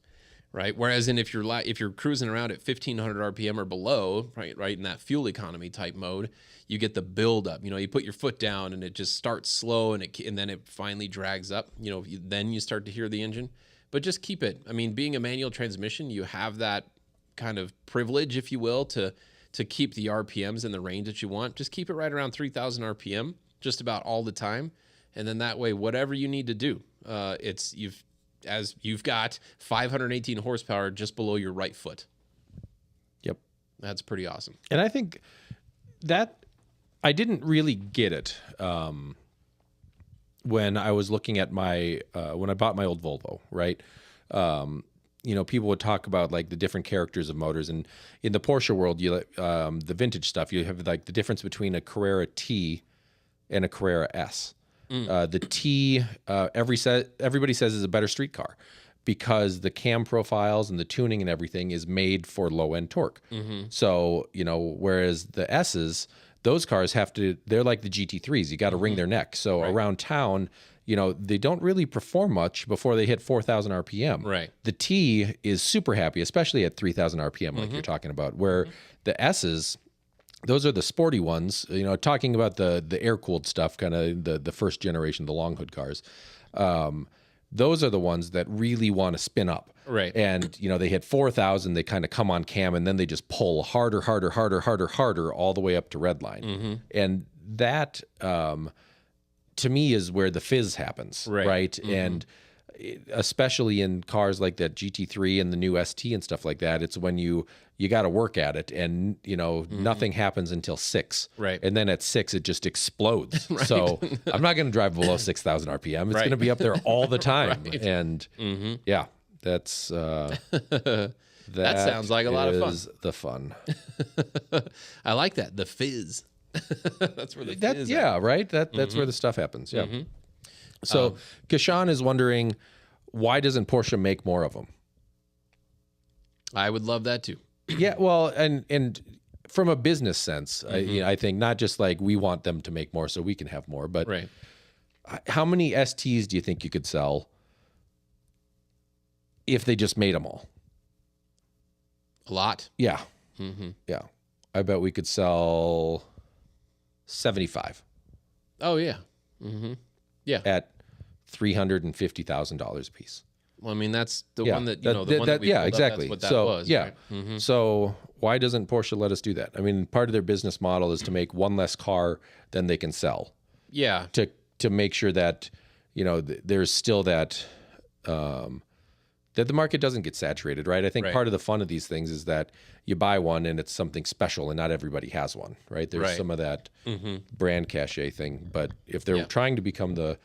Speaker 4: right? Whereas if you're cruising around at 1,500 RPM or below, right in that fuel economy type mode, you get the build up. You put your foot down and it just starts slow and then it finally drags up. Then you start to hear the engine. But just keep it. I mean, being a manual transmission, you have that kind of privilege, if you will, to keep the RPMs in the range that you want. Just keep it right around 3,000 RPM just about all the time, and then that way, whatever you need to do, you've got 518 horsepower just below your right foot.
Speaker 3: Yep.
Speaker 4: That's pretty awesome.
Speaker 3: And I think that I didn't really get it when I was looking at when I bought my old Volvo, right? People would talk about like the different characters of motors, and in the Porsche world, the vintage stuff, you have like the difference between a Carrera T and a Carrera S. The T, everybody says is a better street car because the cam profiles and the tuning and everything is made for low end torque. So, whereas the S's, those cars they're like the GT3s. You got to wring their neck. So around town, they don't really perform much before they hit 4,000 RPM.
Speaker 4: Right.
Speaker 3: The T is super happy, especially at 3,000 RPM, like you're talking about, where the S's, those are the sporty ones, talking about the air-cooled stuff, kind of the first generation, the long hood cars. Those are the ones that really want to spin up.
Speaker 4: Right.
Speaker 3: And, they hit 4,000, they kind of come on cam, and then they just pull harder all the way up to red line. And that, to me, is where the fizz happens, right? And especially in cars like that GT3 and the new ST and stuff like that, it's when you got to work at it, and nothing happens until 6,
Speaker 4: right?
Speaker 3: And then at 6 it just explodes. So I'm not going to drive below 6,000 RPM. It's going to be up there all the time, and yeah, that's that
Speaker 4: sounds like a lot of fun.
Speaker 3: Is the fun.
Speaker 4: I like that, the fizz. That's where the fizz.
Speaker 3: Yeah, right. That's where the stuff happens. Yeah. So Kishan is wondering, why doesn't Porsche make more of them?
Speaker 4: I would love that too.
Speaker 3: Yeah, well, and from a business sense, I think not just like we want them to make more so we can have more, but
Speaker 4: Right.
Speaker 3: how many STs do you think you could sell if they just made them all?
Speaker 4: A lot.
Speaker 3: Yeah.
Speaker 4: Mm-hmm.
Speaker 3: Yeah. I bet we could sell 75
Speaker 4: Oh yeah. Mm-hmm. Yeah.
Speaker 3: at $350,000 a piece.
Speaker 4: Well, I mean, that's the
Speaker 3: Yeah.
Speaker 4: one that, the one that we
Speaker 3: yeah,
Speaker 4: pulled up,
Speaker 3: exactly.
Speaker 4: that's what that
Speaker 3: so,
Speaker 4: was.
Speaker 3: yeah.
Speaker 4: Right? Mm-hmm.
Speaker 3: So why doesn't Porsche let us do that? I mean, part of their business model is to make one less car than they can sell
Speaker 4: Yeah.
Speaker 3: to make sure that, there's still that, that the market doesn't get saturated, right? I think
Speaker 4: Right.
Speaker 3: part of the fun of these things is that you buy one and it's something special and not everybody has one, right? There's
Speaker 4: Right.
Speaker 3: some of that
Speaker 4: Mm-hmm.
Speaker 3: brand cachet thing. But if they're
Speaker 4: Yeah.
Speaker 3: trying to become the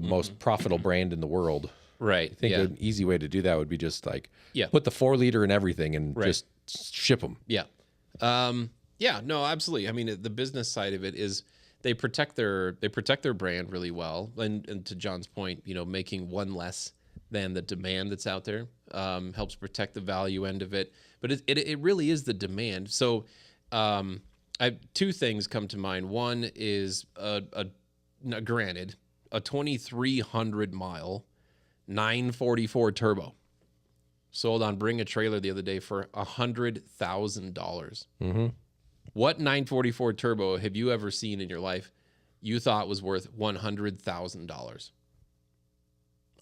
Speaker 3: most profitable brand in the world,
Speaker 4: Right.
Speaker 3: I think
Speaker 4: yeah.
Speaker 3: an easy way to do that would be just like
Speaker 4: Yeah.
Speaker 3: put the 4-liter in everything and
Speaker 4: Right.
Speaker 3: just ship them.
Speaker 4: Yeah. Yeah, no, absolutely. I mean, the business side of it is they protect their brand really well. And to John's point, making one less than the demand that's out there helps protect the value end of it. But it really is the demand. So two things come to mind. One is granted, a 2,300 mile 944 turbo sold on Bring a Trailer the other day for $100,000.
Speaker 3: Mm-hmm.
Speaker 4: What 944 turbo have you ever seen in your life you thought was worth $100,000?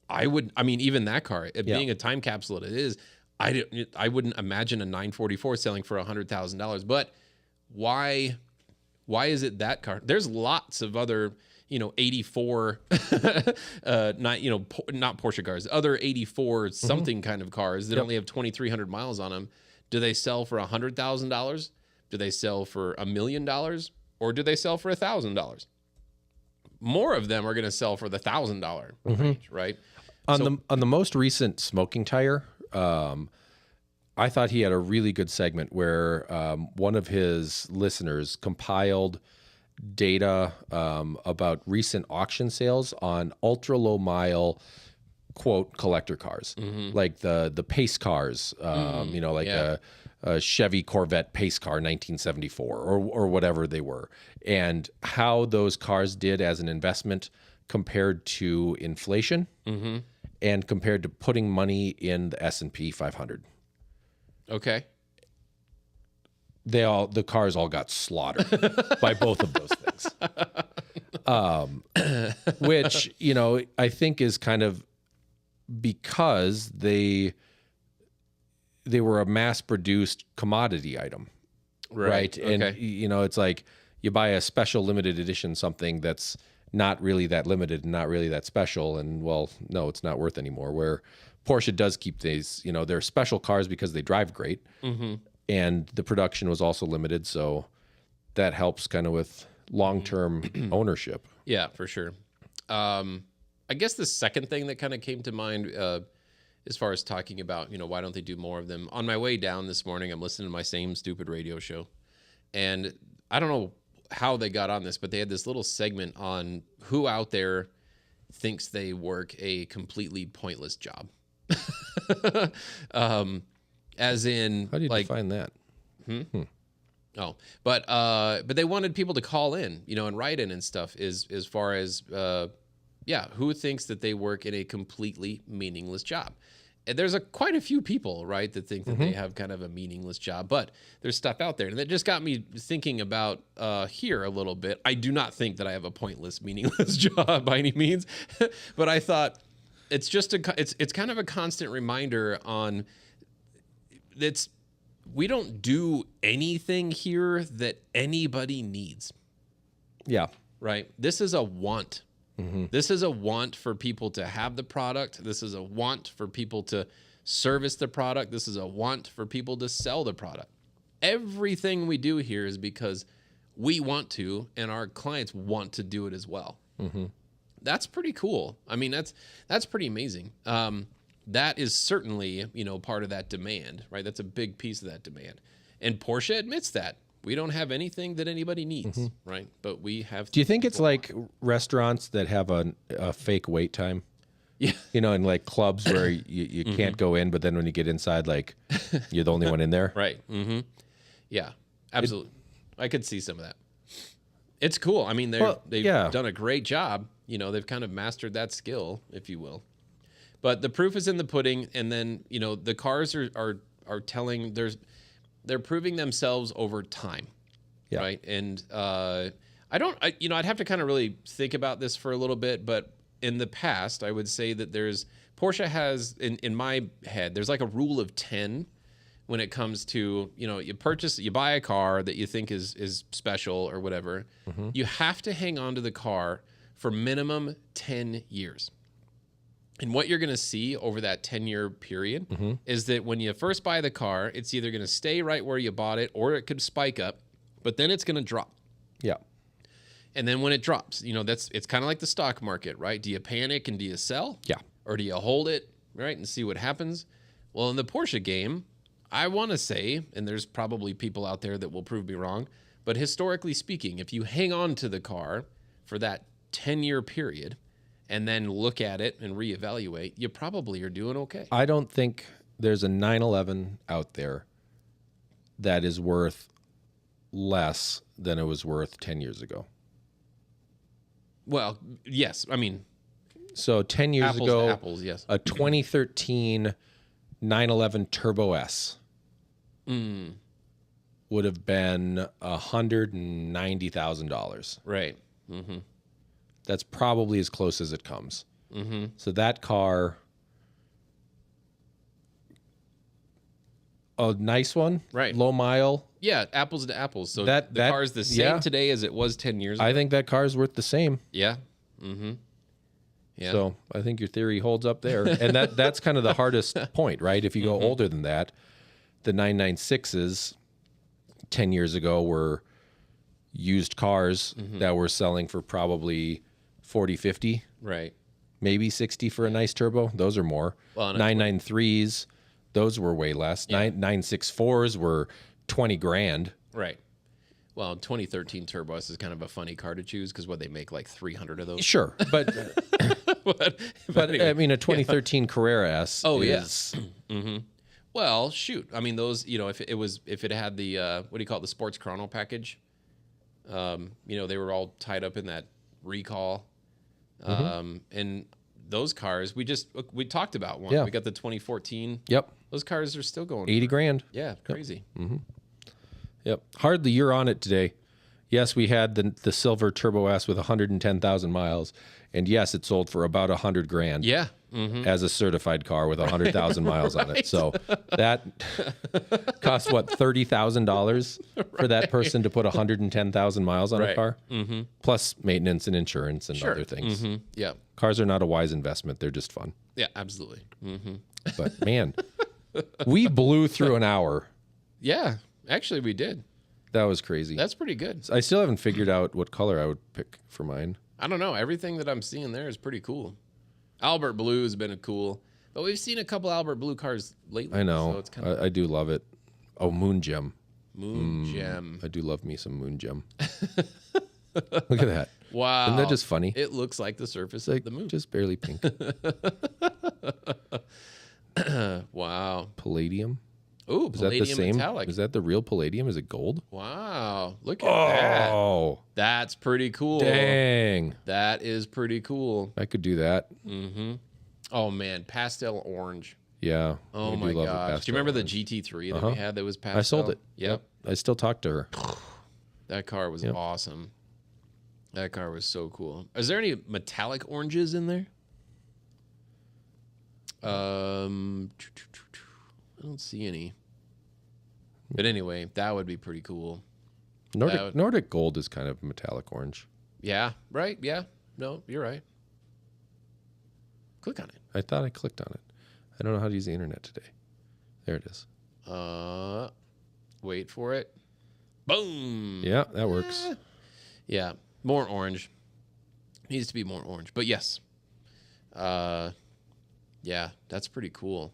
Speaker 4: I mean, even that car, it being a time capsule that it is, I wouldn't imagine a 944 selling for $100,000. But why is it that car? There's lots of other 84 not Porsche cars, other 84 something kind of cars that only have 2,300 miles on them. Do they sell for $100,000? Do they sell for $1 million? Or do they sell for $1,000? More of them are going to sell for the $1,000 range, right?
Speaker 3: On the most recent smoking tire, I thought he had a really good segment where one of his listeners compiled data about recent auction sales on ultra low mile quote collector cars, like the pace cars,
Speaker 4: yeah.
Speaker 3: a Chevy Corvette pace car 1974 or whatever they were, and how those cars did as an investment compared to inflation and compared to putting money in the S&P 500.
Speaker 4: Okay.
Speaker 3: The cars all got slaughtered by both of those things. Which, I think is kind of because they were a mass produced commodity item. Right.
Speaker 4: Okay.
Speaker 3: And, it's like you buy a special limited edition, something that's not really that limited and not really that special. And well, no, it's not worth anymore. Where Porsche does keep these, they're special cars because they drive great. And the production was also limited. So that helps kind of with long-term ownership.
Speaker 4: Yeah, for sure. I guess the second thing that kind of came to mind as far as talking about, why don't they do more of them? On my way down this morning, I'm listening to my same stupid radio show. And I don't know how they got on this, but they had this little segment on who out there thinks they work a completely pointless job. As in,
Speaker 3: How do you
Speaker 4: like,
Speaker 3: define that?
Speaker 4: oh, but they wanted people to call in, and write in and stuff. As far as who thinks that they work in a completely meaningless job? And there's quite a few people, right, that think that they have kind of a meaningless job, but there's stuff out there, and that just got me thinking about here a little bit. I do not think that I have a pointless, meaningless job by any means, but I thought it's just it's kind of a constant reminder on we don't do anything here that anybody needs.
Speaker 3: Yeah.
Speaker 4: Right? This is a want. This is a want for people to have the product. This is a want for people to service the product. This is a want for people to sell the product. Everything we do here is because we want to, and our clients want to do it as well. That's pretty cool. I mean, that's pretty amazing. That is certainly, part of that demand, right? That's a big piece of that demand. And Porsche admits that. We don't have anything that anybody needs, right? But we have.
Speaker 3: Do you think it's like restaurants that have a fake wait time?
Speaker 4: Yeah.
Speaker 3: In like clubs where you can't go in, but then when you get inside, like you're the only one in there.
Speaker 4: Right. Yeah. absolutely. I could see some of that. It's cool. I mean, they've done a great job. You know, they've kind of mastered that skill, if you will. But the proof is in the pudding, and then, you know, the cars are telling they're proving themselves over time.
Speaker 3: Yeah.
Speaker 4: Right. And I'd have to kind of really think about this for a little bit, but in the past, I would say that Porsche has in my head, there's like a rule of 10 when it comes to, you know, you buy a car that you think is special or whatever. Mm-hmm. You have to hang on to the car for minimum 10 years. And what you're going to see over that 10-year period is that when you first buy the car, it's either going to stay right where you bought it or it could spike up, but then it's going to drop.
Speaker 3: Yeah.
Speaker 4: And then when it drops, you know, it's kind of like the stock market, right? Do you panic and do you sell?
Speaker 3: Yeah.
Speaker 4: Or do you hold it, right, and see what happens? Well, in the Porsche game, I want to say, and there's probably people out there that will prove me wrong, but historically speaking, if you hang on to the car for that 10-year period and then look at it and reevaluate, you probably are doing okay.
Speaker 3: I don't think there's a 911 out there that is worth less than it was worth 10 years ago.
Speaker 4: Well, yes. I mean,
Speaker 3: so 10 years
Speaker 4: apples
Speaker 3: ago,
Speaker 4: to apples, yes.
Speaker 3: a 2013 911 Turbo S would have been $190,000.
Speaker 4: Right. Mm-hmm.
Speaker 3: That's probably as close as it comes.
Speaker 4: Mm-hmm.
Speaker 3: So that car, a nice one,
Speaker 4: Right.
Speaker 3: low mile.
Speaker 4: Yeah, apples to apples. So
Speaker 3: That
Speaker 4: the car is the same
Speaker 3: yeah.
Speaker 4: today as it was 10 years ago.
Speaker 3: I think that car is worth the same.
Speaker 4: Yeah. Mm-hmm. Yeah.
Speaker 3: So I think your theory holds up there. And that's kind of the hardest point, right? If you go older than that, the 996s 10 years ago were used cars that were selling for probably 40, 50,
Speaker 4: Right.
Speaker 3: maybe 60 for a nice turbo. Those are more.
Speaker 4: Well,
Speaker 3: 993s, those were way less. 964s were 20 grand.
Speaker 4: Right. Well, 2013 Turbo S is kind of a funny car to choose because they make like 300 of those.
Speaker 3: Sure, but
Speaker 4: anyway.
Speaker 3: I mean a 2013 Carrera S.
Speaker 4: Oh,
Speaker 3: is,
Speaker 4: Well, shoot. I mean, those. You know, if it had the what do you call it, the sports chrono package. You know, they were all tied up in that recall, and those cars we talked about one.
Speaker 3: Yeah.
Speaker 4: We got the 2014.
Speaker 3: Yep,
Speaker 4: Those cars are still going
Speaker 3: 80 grand.
Speaker 4: Yeah, crazy.
Speaker 3: Yep. Hardly you're on it today. Yes, we had the silver Turbo S with 110,000 miles, and yes, it sold for about 100 grand.
Speaker 4: Yeah.
Speaker 3: As a certified car with 100,000 miles on it. So that cost what, $30,000 for that person to put 110,000 miles on a
Speaker 4: Right.
Speaker 3: car, plus maintenance and insurance and
Speaker 4: Sure.
Speaker 3: other things.
Speaker 4: Yeah.
Speaker 3: Cars are not a wise investment; they're just fun.
Speaker 4: Yeah. Absolutely.
Speaker 3: But man, we blew through an hour.
Speaker 4: Yeah. Actually, we did.
Speaker 3: That was crazy.
Speaker 4: That's pretty good.
Speaker 3: I still haven't figured out what color I would pick for mine.
Speaker 4: I don't know. Everything that I'm seeing there is pretty cool. Albert Blue has been cool, but we've seen a couple Albert Blue cars lately.
Speaker 3: I know.
Speaker 4: So it's kind of
Speaker 3: I do love it. Oh, Moon Gem.
Speaker 4: Moon Gem.
Speaker 3: I do love me some Moon Gem. Look at that.
Speaker 4: Wow.
Speaker 3: Isn't that just funny?
Speaker 4: It looks like the surface
Speaker 3: Like
Speaker 4: of the moon.
Speaker 3: just barely pink.
Speaker 4: Wow.
Speaker 3: Palladium.
Speaker 4: Ooh,
Speaker 3: Is that the
Speaker 4: palladium
Speaker 3: same?
Speaker 4: metallic.
Speaker 3: Is that the real palladium? Is it gold?
Speaker 4: Wow. Look at that.
Speaker 3: Oh,
Speaker 4: That's pretty cool.
Speaker 3: dang.
Speaker 4: That is pretty cool.
Speaker 3: I could do that.
Speaker 4: Oh, man. Pastel orange.
Speaker 3: Yeah.
Speaker 4: Oh,
Speaker 3: we do
Speaker 4: my
Speaker 3: love a
Speaker 4: gosh. Do
Speaker 3: pastel
Speaker 4: you remember
Speaker 3: orange.
Speaker 4: the GT3 that we had that was pastel?
Speaker 3: I sold it.
Speaker 4: Yep.
Speaker 3: I still talk to her.
Speaker 4: That car was
Speaker 3: Yep.
Speaker 4: awesome. That car was so cool. Is there any metallic oranges in there? I don't see any. But anyway, that would be pretty cool.
Speaker 3: Nordic gold is kind of metallic orange.
Speaker 4: Yeah, right? Yeah. No, you're right. Click on it.
Speaker 3: I thought I clicked on it. I don't know how to use the internet today. There it is.
Speaker 4: Wait for it. Boom.
Speaker 3: Yeah, that works.
Speaker 4: Yeah, more orange. Needs to be more orange. But yes. Yeah, that's pretty cool.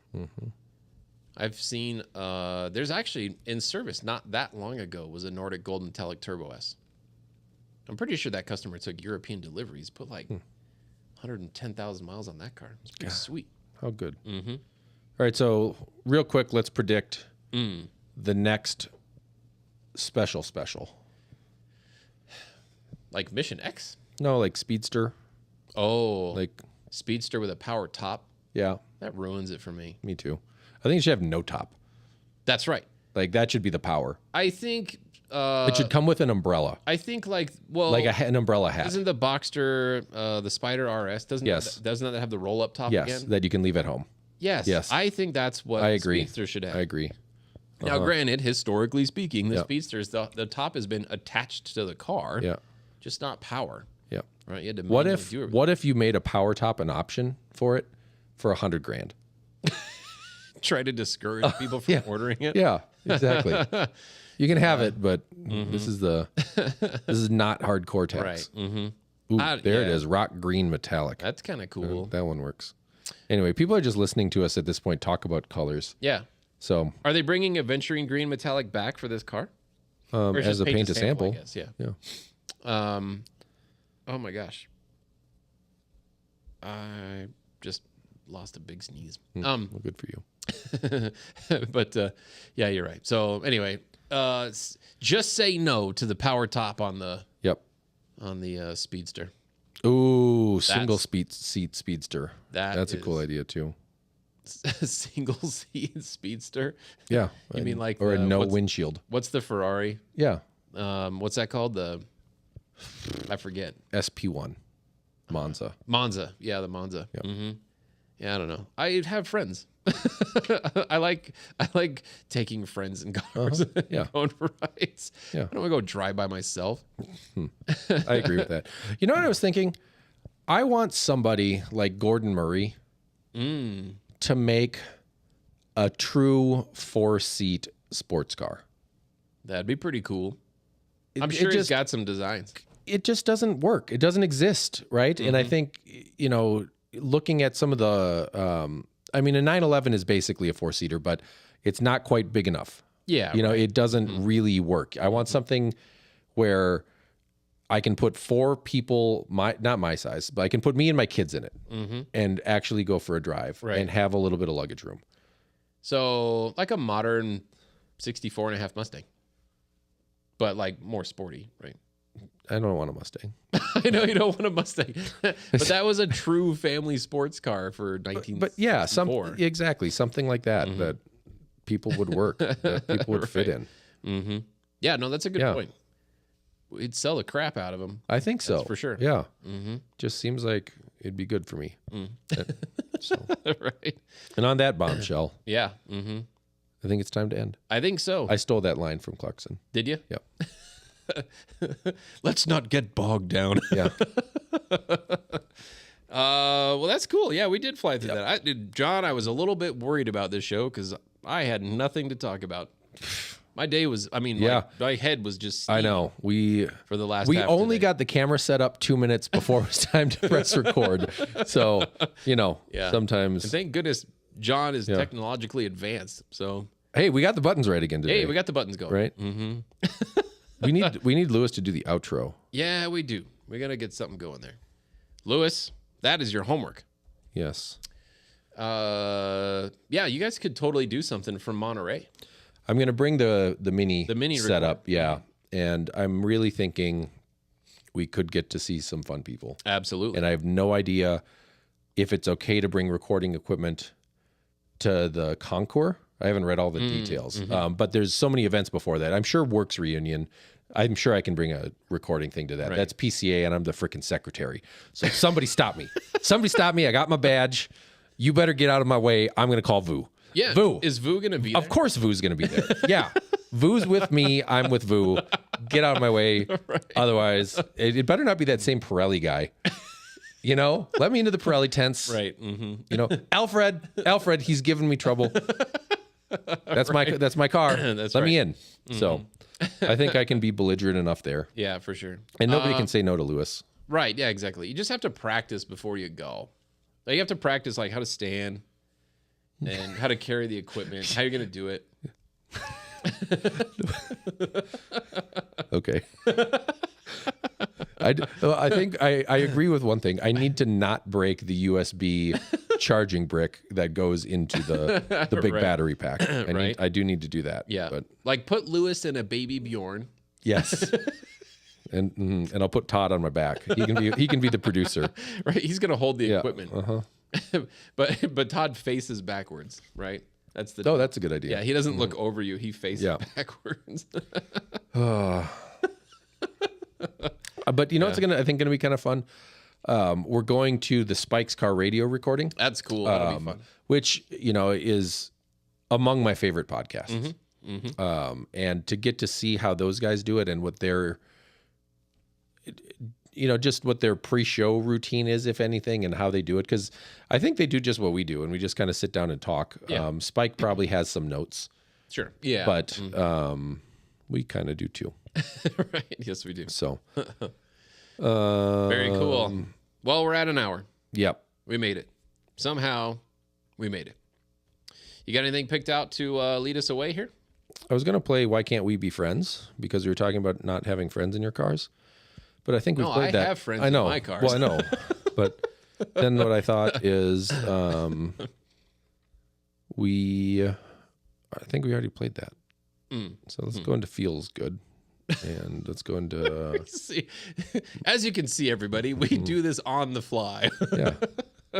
Speaker 4: I've seen, there's actually in service not that long ago was a Nordic Gold Metallic Turbo S. I'm pretty sure that customer took European deliveries, put like 110,000 miles on that car. It's pretty sweet.
Speaker 3: How good. All right, so real quick, let's predict the next special.
Speaker 4: Like Mission X.
Speaker 3: No, like Speedster.
Speaker 4: Oh,
Speaker 3: Like,
Speaker 4: Speedster with a power top.
Speaker 3: yeah,
Speaker 4: That ruins it for me.
Speaker 3: me too. I think it should have no top.
Speaker 4: That's right.
Speaker 3: Like, that should be the power.
Speaker 4: I think.
Speaker 3: It should come with an umbrella,
Speaker 4: I think like well,
Speaker 3: like an umbrella hat.
Speaker 4: isn't the Boxster the Spider RS doesn't
Speaker 3: Yes.
Speaker 4: doesn't that have the roll up top
Speaker 3: Yes,
Speaker 4: again?
Speaker 3: that you can leave at home.
Speaker 4: Yes.
Speaker 3: Yes.
Speaker 4: I think that's what
Speaker 3: I
Speaker 4: the
Speaker 3: agree.
Speaker 4: Speedster should have.
Speaker 3: I agree.
Speaker 4: Now, granted, historically speaking, the
Speaker 3: Yep.
Speaker 4: Speedsters the top has been attached to the car.
Speaker 3: Yeah.
Speaker 4: Just not power.
Speaker 3: Yeah.
Speaker 4: Right. You had to
Speaker 3: What
Speaker 4: manually
Speaker 3: if
Speaker 4: do it.
Speaker 3: what if you made a power top an option for it for $100,000?
Speaker 4: Try to discourage people from ordering it?
Speaker 3: Yeah, exactly. You can have it, but
Speaker 4: Mm-hmm.
Speaker 3: this is not hard Cortex.
Speaker 4: Right. Mm-hmm.
Speaker 3: Ooh, there it
Speaker 4: yeah.
Speaker 3: is, rock green metallic.
Speaker 4: That's kind of cool.
Speaker 3: That one works. Anyway, people are just listening to us at this point talk about colors.
Speaker 4: Yeah.
Speaker 3: So
Speaker 4: Are they bringing Aventurine Green Metallic back for this car? Or it's
Speaker 3: as
Speaker 4: just
Speaker 3: a paint to sample,
Speaker 4: I guess. Yeah.
Speaker 3: yeah.
Speaker 4: Oh my gosh. I just lost a big sneeze.
Speaker 3: Well, good for you.
Speaker 4: But yeah, you're right. So anyway, just say no to the power top on the
Speaker 3: Yep.
Speaker 4: Speedster.
Speaker 3: Ooh, single seat Speedster. That's a cool
Speaker 4: is-
Speaker 3: idea too.
Speaker 4: Single seat Speedster.
Speaker 3: Yeah.
Speaker 4: You mean like
Speaker 3: or a
Speaker 4: the-
Speaker 3: no
Speaker 4: what's-
Speaker 3: windshield?
Speaker 4: What's the Ferrari?
Speaker 3: Yeah.
Speaker 4: What's that called? I forget.
Speaker 3: SP1 Monza.
Speaker 4: Monza. Yeah, the Monza. Mm-hmm. Yeah, I don't know. I have friends. I like taking friends in cars and
Speaker 3: Yeah.
Speaker 4: going for rides.
Speaker 3: Yeah.
Speaker 4: I don't want to go drive by myself.
Speaker 3: I agree with that. You know what I was thinking? I want somebody like Gordon Murray to make a true 4-seat sports car.
Speaker 4: That'd be pretty cool. I'm
Speaker 3: It
Speaker 4: sure he's
Speaker 3: just-
Speaker 4: got some designs.
Speaker 3: It just doesn't work. It doesn't exist, right? And I think, looking at some of the, a 911 is basically a 4-seater, but it's not quite big enough.
Speaker 4: Yeah.
Speaker 3: It doesn't really work. I want something where I can put 4 people, not my size, but I can put me and my kids in it and actually go for a drive
Speaker 4: Right.
Speaker 3: and have a little bit of luggage room.
Speaker 4: So like a modern 64.5 Mustang, but like more sporty, right?
Speaker 3: I don't want a Mustang.
Speaker 4: I know you don't want a Mustang, but that was a true family sports car for 1964.
Speaker 3: But yeah, exactly. Something like that, that people would work, that people would fit in.
Speaker 4: Yeah, no, that's a good
Speaker 3: Yeah.
Speaker 4: point. We'd sell the crap out of them.
Speaker 3: I think so.
Speaker 4: That's for sure.
Speaker 3: Yeah. Just seems like it'd be good for me. So,
Speaker 4: Right.
Speaker 3: and on that bombshell,
Speaker 4: Yeah.
Speaker 3: I think it's time to end.
Speaker 4: I think so.
Speaker 3: I stole that line from Clarkson.
Speaker 4: Did you?
Speaker 3: Yep.
Speaker 4: Let's not get bogged down.
Speaker 3: Yeah.
Speaker 4: Well, that's cool. Yeah, we did fly through that. John, I was a little bit worried about this show because I had nothing to talk about. My day was,
Speaker 3: Yeah.
Speaker 4: my head was just
Speaker 3: I
Speaker 4: steaming
Speaker 3: know. We
Speaker 4: for the last
Speaker 3: we
Speaker 4: half
Speaker 3: only
Speaker 4: today.
Speaker 3: got the camera set up 2 minutes before it was time to press record. So,
Speaker 4: Yeah.
Speaker 3: sometimes.
Speaker 4: And thank goodness John is technologically advanced. So,
Speaker 3: Hey, we got the buttons right again today.
Speaker 4: hey, we got the buttons going.
Speaker 3: right. we need Lewis to do the outro.
Speaker 4: Yeah, we do. We got to get something going there. Lewis, that is your homework.
Speaker 3: Yes.
Speaker 4: Yeah, you guys could totally do something from Monterey.
Speaker 3: I'm gonna bring the mini setup.
Speaker 4: recorder.
Speaker 3: Yeah, and I'm really thinking we could get to see some fun people.
Speaker 4: Absolutely.
Speaker 3: And I have no idea if it's okay to bring recording equipment to the Concours. I haven't read all the details, but there's so many events before that. I'm sure Works Reunion. I'm sure I can bring a recording thing to that.
Speaker 4: Right.
Speaker 3: That's PCA, and I'm the freaking secretary. So somebody stop me. Somebody stop me. I got my badge. You better get out of my way. I'm going to call Vu.
Speaker 4: Yeah.
Speaker 3: Vu.
Speaker 4: Is Vu going to be there?
Speaker 3: Of course Vu's going to be there. Yeah. Vu's with me. I'm with Vu. Get out of my way. Right. Otherwise, it better not be that same Pirelli guy. Let me into the Pirelli tents.
Speaker 4: Right.
Speaker 3: Alfred, he's giving me trouble. That's my car.
Speaker 4: That's
Speaker 3: Let me
Speaker 4: right.
Speaker 3: in. So I think I can be belligerent enough there.
Speaker 4: Yeah, for sure.
Speaker 3: And nobody can say no to Lewis.
Speaker 4: Right. Yeah, exactly. You just have to practice before you go. Like, you have to practice like how to stand and how to carry the equipment, how you're going to do it.
Speaker 3: Okay. I think I agree with one thing. I need to not break the USB charging brick that goes into the big
Speaker 4: Right.
Speaker 3: battery pack.
Speaker 4: Right.
Speaker 3: I do need to do that.
Speaker 4: Yeah.
Speaker 3: But
Speaker 4: Like put Lewis in a baby Bjorn.
Speaker 3: yes. And I'll put Todd on my back. He can be the producer.
Speaker 4: Right. He's going to hold the
Speaker 3: Yeah.
Speaker 4: equipment.
Speaker 3: Uh-huh.
Speaker 4: But Todd faces backwards, right? That's the
Speaker 3: Oh, that's a good idea.
Speaker 4: Yeah, he doesn't look over you. He faces
Speaker 3: Yeah.
Speaker 4: backwards.
Speaker 3: But you know what's I think gonna be kind of fun? We're going to the Spike's Car Radio recording,
Speaker 4: That's cool. That'll be fun.
Speaker 3: which is among my favorite podcasts.
Speaker 4: Mm-hmm.
Speaker 3: And to get to see how those guys do it and what their just what their pre-show routine is, if anything, and how they do it, because I think they do just what we do, and we just kind of sit down and talk.
Speaker 4: Yeah.
Speaker 3: Spike probably has some notes,
Speaker 4: Sure. Yeah.
Speaker 3: but we kind of do too.
Speaker 4: right. Yes, we do.
Speaker 3: So,
Speaker 4: Very cool. Well, we're at an hour.
Speaker 3: yep.
Speaker 4: We made it. Somehow, we made it. You got anything picked out to lead us away here?
Speaker 3: I was gonna play "Why Can't We Be Friends" because we were talking about not having friends in your cars, but I think we
Speaker 4: No,
Speaker 3: played
Speaker 4: I
Speaker 3: that.
Speaker 4: have friends
Speaker 3: I know.
Speaker 4: in my cars.
Speaker 3: Well, I know, but then what I thought is, I think we already played that. So let's go into "Feels Good," and let's go into
Speaker 4: See, as you can see, everybody, we do this on the fly.
Speaker 3: yeah.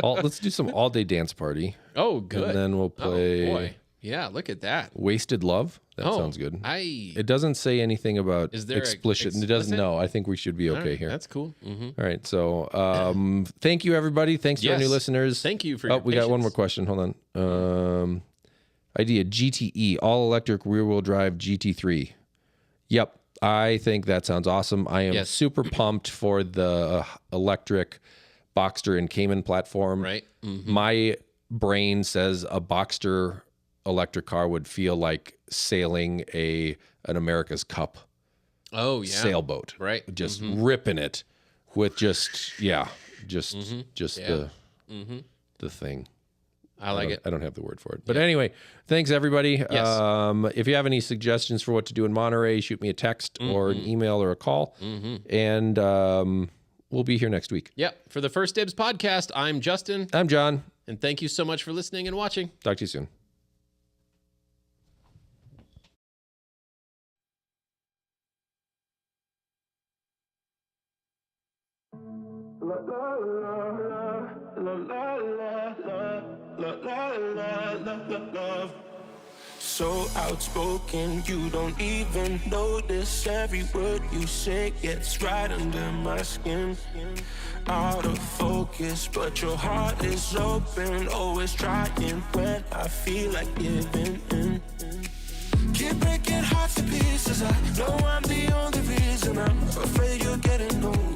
Speaker 3: Let's do some "All Day Dance Party,"
Speaker 4: Oh, good.
Speaker 3: and then we'll play
Speaker 4: Oh, boy. Yeah, look at that.
Speaker 3: "Wasted Love." That
Speaker 4: Oh,
Speaker 3: sounds good.
Speaker 4: I.
Speaker 3: It doesn't say anything about
Speaker 4: Is there a
Speaker 3: explicit, and it doesn't
Speaker 4: explicit?
Speaker 3: know. I think we should be okay
Speaker 4: All right,
Speaker 3: here.
Speaker 4: That's cool. Mm-hmm.
Speaker 3: All right. So, thank you, everybody. Thanks to our new
Speaker 4: Yes.
Speaker 3: listeners.
Speaker 4: Thank you for
Speaker 3: Oh,
Speaker 4: your
Speaker 3: we got one more
Speaker 4: patience.
Speaker 3: question. Hold on. Idea GTE, all electric rear wheel drive GT3. Yep. I think that sounds awesome. I am
Speaker 4: Yes.
Speaker 3: super pumped for the electric Boxster and Cayman platform.
Speaker 4: Right.
Speaker 3: My brain says a Boxster electric car would feel like sailing an America's Cup
Speaker 4: Oh, yeah.
Speaker 3: sailboat.
Speaker 4: Right.
Speaker 3: Just ripping it with just
Speaker 4: Yeah.
Speaker 3: the thing.
Speaker 4: I like it.
Speaker 3: I don't have the word for it. But anyway, thanks everybody.
Speaker 4: Yes.
Speaker 3: If you have any suggestions for what to do in Monterey, shoot me a text or an email or a call. And we'll be here next week.
Speaker 4: Yep. For the First Dibs podcast, I'm Justin,
Speaker 3: I'm John.
Speaker 4: and thank you so much for listening and watching.
Speaker 3: Talk to you soon.
Speaker 5: So outspoken, you don't even notice. Every word you say gets right under my skin. Out of focus, but your heart is open. Always trying when I feel like giving in. Keep breaking hearts to pieces. I know I'm the only reason. I'm afraid you're getting older.